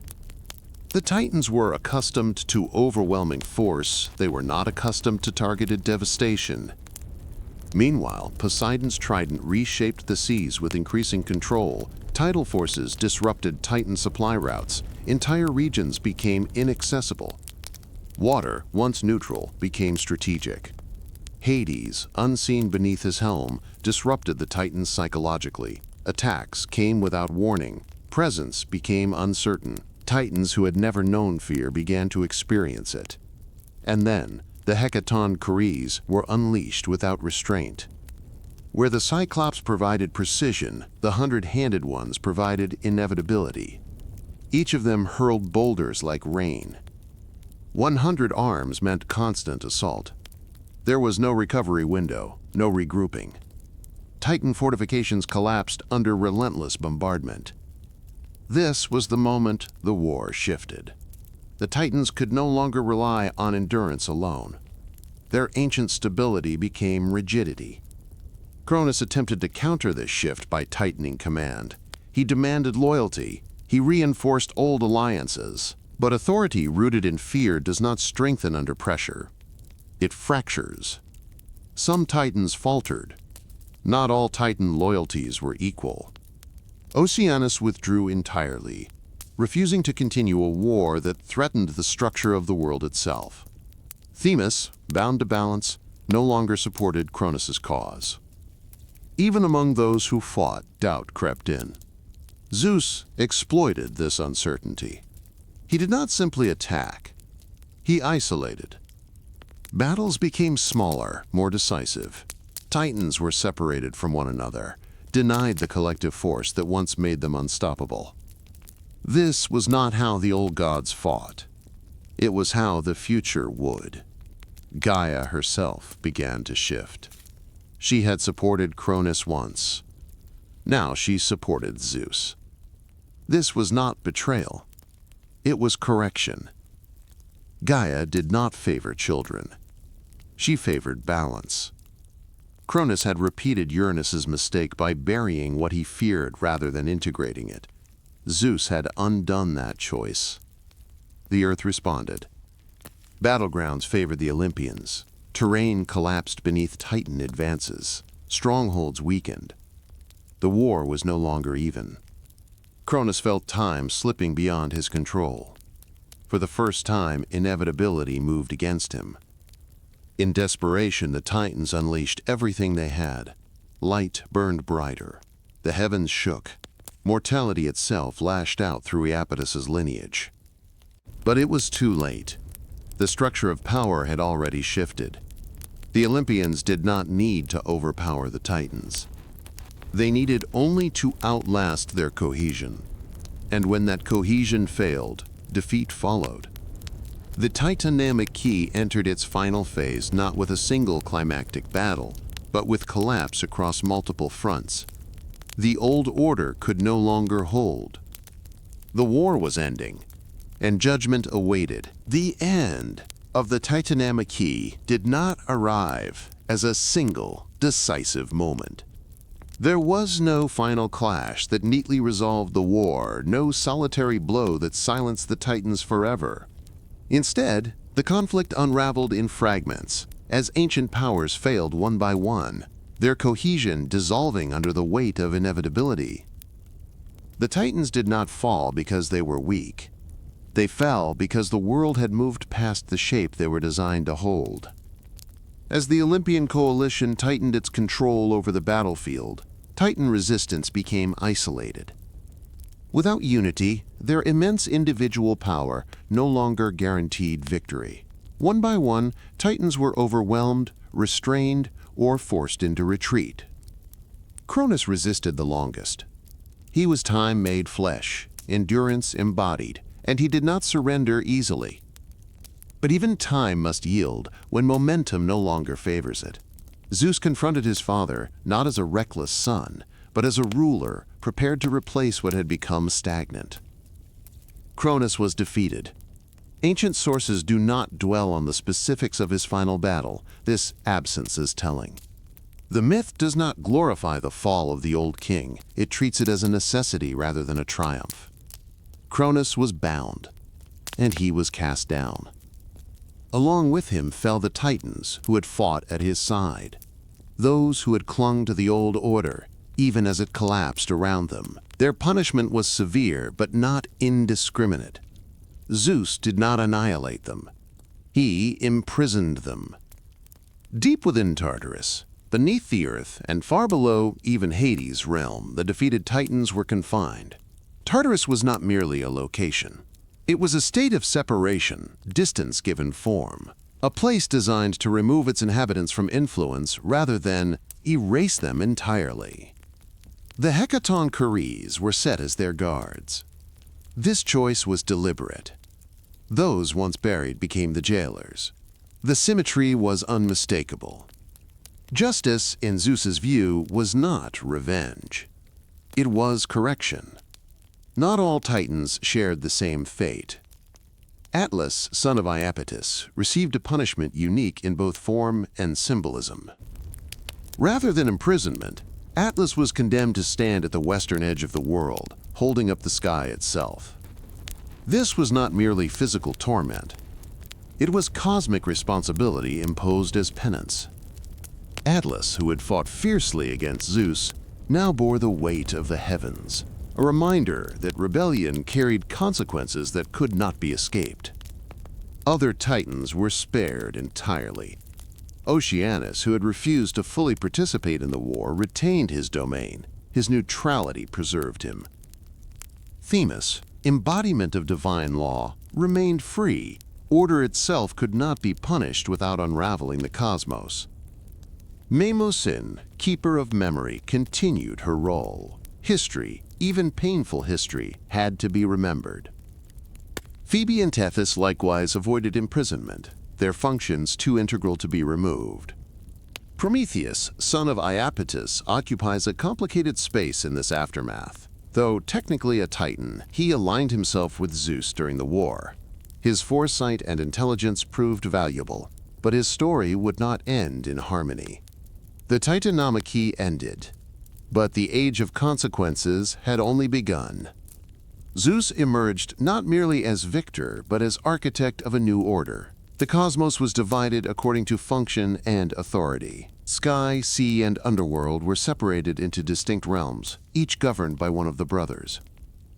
The Titans were accustomed to overwhelming force. They were not accustomed to targeted devastation. Meanwhile, Poseidon's trident reshaped the seas with increasing control. Tidal forces disrupted Titan supply routes. Entire regions became inaccessible. Water, once neutral, became strategic. Hades, unseen beneath his helm, disrupted the Titans psychologically. Attacks came without warning. Presence became uncertain. Titans who had never known fear began to experience it. And then, the Hecaton were unleashed without restraint. Where the Cyclops provided precision, the hundred-handed ones provided inevitability. Each of them hurled boulders like rain. 100 arms meant constant assault. There was no recovery window, no regrouping. Titan fortifications collapsed under relentless bombardment. This was the moment the war shifted. The Titans could no longer rely on endurance alone. Their ancient stability became rigidity. Cronus attempted to counter this shift by tightening command. He demanded loyalty. He reinforced old alliances. But authority rooted in fear does not strengthen under pressure. It fractures. Some Titans faltered. Not all Titan loyalties were equal. Oceanus withdrew entirely, refusing to continue a war that threatened the structure of the world itself. Themis, bound to balance, no longer supported Cronus's cause. Even among those who fought, doubt crept in. Zeus exploited this uncertainty. He did not simply attack. He isolated. Battles became smaller, more decisive. Titans were separated from one another, denied the collective force that once made them unstoppable. This was not how the old gods fought. It was how the future would. Gaia herself began to shift. She had supported Cronus once. Now she supported Zeus. This was not betrayal. It was correction. Gaia did not favor children. She favored balance. Cronus had repeated Uranus's mistake by burying what he feared rather than integrating it. Zeus had undone that choice. The Earth responded. Battlegrounds favored the Olympians. Terrain collapsed beneath Titan advances. Strongholds weakened. The war was no longer even. Cronus felt time slipping beyond his control. For the first time, inevitability moved against him. In desperation, the Titans unleashed everything they had. Light burned brighter. The heavens shook. Mortality itself lashed out through Iapetus's lineage. But it was too late. The structure of power had already shifted. The Olympians did not need to overpower the Titans. They needed only to outlast their cohesion. And when that cohesion failed, defeat followed. The Titanomachy entered its final phase not with a single climactic battle, but with collapse across multiple fronts. The old order could no longer hold. The war was ending, and judgment awaited. The end of the Titanomachy did not arrive as a single, decisive moment. There was no final clash that neatly resolved the war, no solitary blow that silenced the Titans forever. Instead, the conflict unraveled in fragments, as ancient powers failed one by one, their cohesion dissolving under the weight of inevitability. The Titans did not fall because they were weak. They fell because the world had moved past the shape they were designed to hold. As the Olympian coalition tightened its control over the battlefield, Titan resistance became isolated. Without unity, their immense individual power no longer guaranteed victory. One by one, Titans were overwhelmed, restrained, or forced into retreat. Cronus resisted the longest. He was time made flesh, endurance embodied, and he did not surrender easily. But even time must yield when momentum no longer favors it. Zeus confronted his father not as a reckless son, but as a ruler prepared to replace what had become stagnant. Cronus was defeated. Ancient sources do not dwell on the specifics of his final battle. This absence is telling. The myth does not glorify the fall of the old king. It treats it as a necessity rather than a triumph. Cronus was bound, and he was cast down. Along with him fell the Titans who had fought at his side, those who had clung to the old order, even as it collapsed around them. Their punishment was severe, but not indiscriminate. Zeus did not annihilate them. He imprisoned them. Deep within Tartarus, beneath the earth, and far below even Hades' realm, the defeated Titans were confined. Tartarus was not merely a location. It was a state of separation, distance given form, a place designed to remove its inhabitants from influence rather than erase them entirely. The Hecaton Curies were set as their guards. This choice was deliberate. Those once buried became the jailers. The symmetry was unmistakable. Justice, in Zeus's view, was not revenge. It was correction. Not all Titans shared the same fate. Atlas, son of Iapetus, received a punishment unique in both form and symbolism. Rather than imprisonment, Atlas was condemned to stand at the western edge of the world, holding up the sky itself. This was not merely physical torment. It was cosmic responsibility imposed as penance. Atlas, who had fought fiercely against Zeus, now bore the weight of the heavens, a reminder that rebellion carried consequences that could not be escaped. Other Titans were spared entirely. Oceanus, who had refused to fully participate in the war, retained his domain. His neutrality preserved him. Themis, embodiment of divine law, remained free. Order itself could not be punished without unraveling the cosmos. Mnemosyne, keeper of memory, continued her role. History, even painful history, had to be remembered. Phoebe and Tethys likewise avoided imprisonment, their functions too integral to be removed. Prometheus, son of Iapetus, occupies a complicated space in this aftermath. Though technically a Titan, he aligned himself with Zeus during the war. His foresight and intelligence proved valuable, but his story would not end in harmony. The Titanomachy ended, but the age of consequences had only begun. Zeus emerged not merely as victor, but as architect of a new order. The cosmos was divided according to function and authority. Sky, sea, and underworld were separated into distinct realms, each governed by one of the brothers.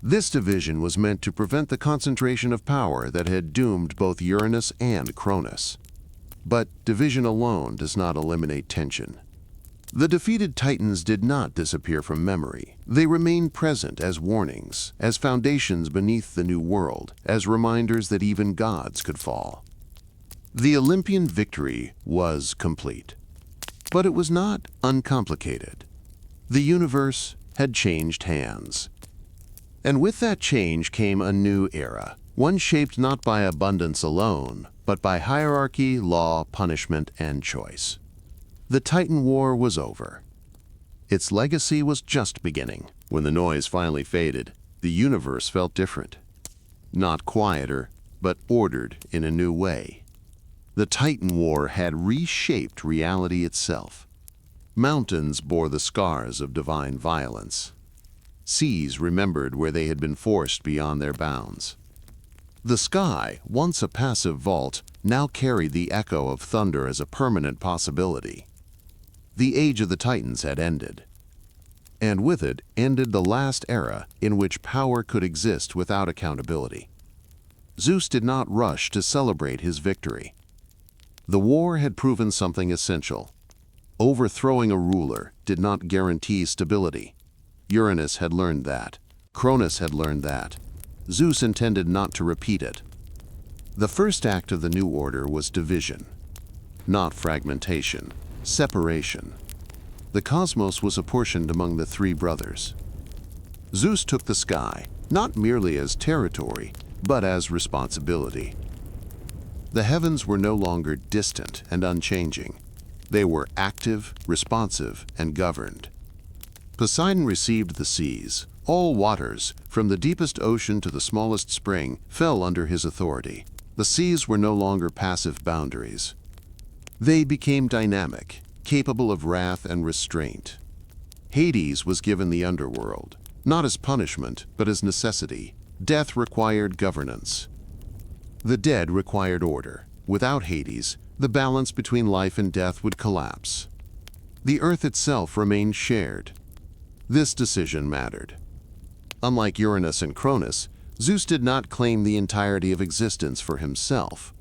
This division was meant to prevent the concentration of power that had doomed both Uranus and Cronus. But division alone does not eliminate tension. The defeated Titans did not disappear from memory. They remained present as warnings, as foundations beneath the new world, as reminders that even gods could fall. The Olympian victory was complete. But it was not uncomplicated. The universe had changed hands. And with that change came a new era, one shaped not by abundance alone, but by hierarchy, law, punishment, and choice. The Titan War was over. Its legacy was just beginning. When the noise finally faded, the universe felt different. Not quieter, but ordered in a new way. The Titan War had reshaped reality itself. Mountains bore the scars of divine violence. Seas remembered where they had been forced beyond their bounds. The sky, once a passive vault, now carried the echo of thunder as a permanent possibility. The age of the Titans had ended. and with it ended the last era in which power could exist without accountability. Zeus did not rush to celebrate his victory. The war had proven something essential. Overthrowing a ruler did not guarantee stability. Uranus had learned that. Cronus had learned that. Zeus intended not to repeat it. The first act of the new order was division, not fragmentation, separation. The cosmos was apportioned among the three brothers. Zeus took the sky, not merely as territory, but as responsibility. The heavens were no longer distant and unchanging. They were active, responsive, and governed. Poseidon received the seas. All waters, from the deepest ocean to the smallest spring, fell under his authority. The seas were no longer passive boundaries. They became dynamic, capable of wrath and restraint. Hades was given the underworld, not as punishment, but as necessity. Death required governance. The dead required order. Without Hades, the balance between life and death would collapse. The earth itself remained shared. This decision mattered. Unlike Uranus and Cronus, Zeus did not claim the entirety of existence for himself.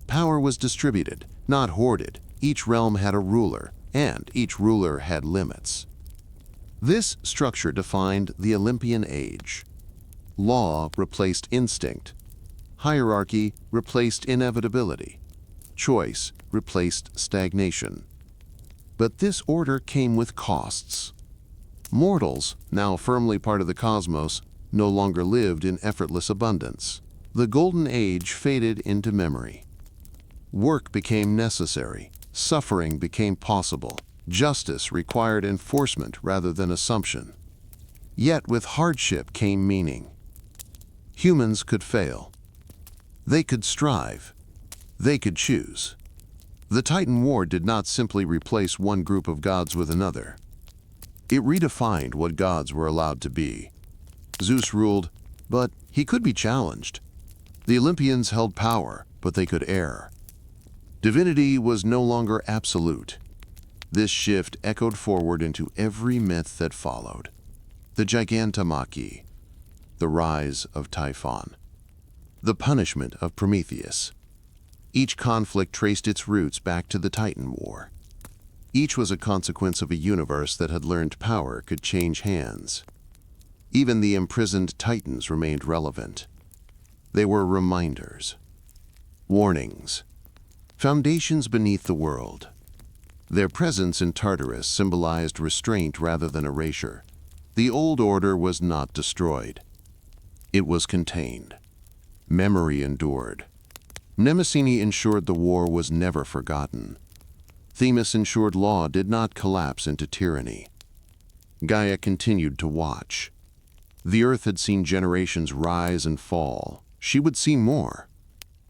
Power was distributed, not hoarded. Each realm had a ruler, and each ruler had limits. This structure defined the Olympian age. Law replaced instinct. Hierarchy replaced inevitability. Choice replaced stagnation. But this order came with costs. Mortals, now firmly part of the cosmos, no longer lived in effortless abundance. The golden age faded into memory. Work became necessary. Suffering became possible. Justice required enforcement rather than assumption. Yet with hardship came meaning. Humans could fail. They could strive. They could choose. The Titan War did not simply replace one group of gods with another. It redefined what gods were allowed to be. Zeus ruled, but he could be challenged. The Olympians held power, but they could err. Divinity was no longer absolute. This shift echoed forward into every myth that followed. The Titanomachy, the rise of Typhon, the punishment of Prometheus. Each conflict traced its roots back to the Titan War. Each was a consequence of a universe that had learned power could change hands. Even the imprisoned Titans remained relevant. They were reminders, warnings, foundations beneath the world. Their presence in Tartarus symbolized restraint rather than erasure. The old order was not destroyed. It was contained. Memory endured. Mnemosyne ensured the war was never forgotten. Themis ensured law did not collapse into tyranny. Gaia continued to watch. The earth had seen generations rise and fall. She would see more.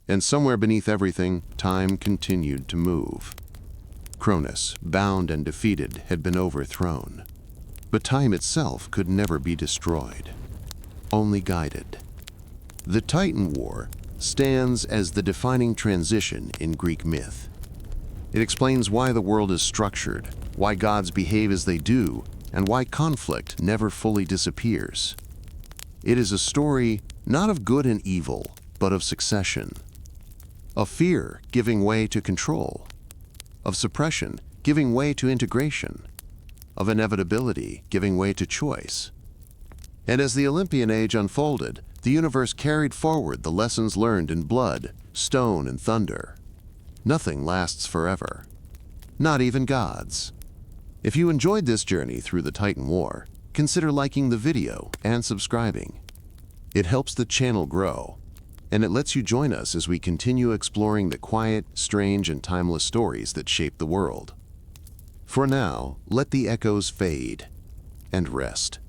And somewhere beneath everything, time continued to move. Cronus, bound and defeated, had been overthrown. But time itself could never be destroyed, only guided. The Titan War stands as the defining transition in Greek myth. It explains why the world is structured, why gods behave as they do, and why conflict never fully disappears. It is a story not of good and evil, but of succession. Of fear giving way to control. Of suppression giving way to integration. Of inevitability giving way to choice. And as the Olympian age unfolded, the universe carried forward the lessons learned in blood, stone, and thunder. Nothing lasts forever. Not even gods. If you enjoyed this journey through the Titan War, consider liking the video and subscribing. It helps the channel grow, and it lets you join us as we continue exploring the quiet, strange, and timeless stories that shape the world. For now, let the echoes fade and rest.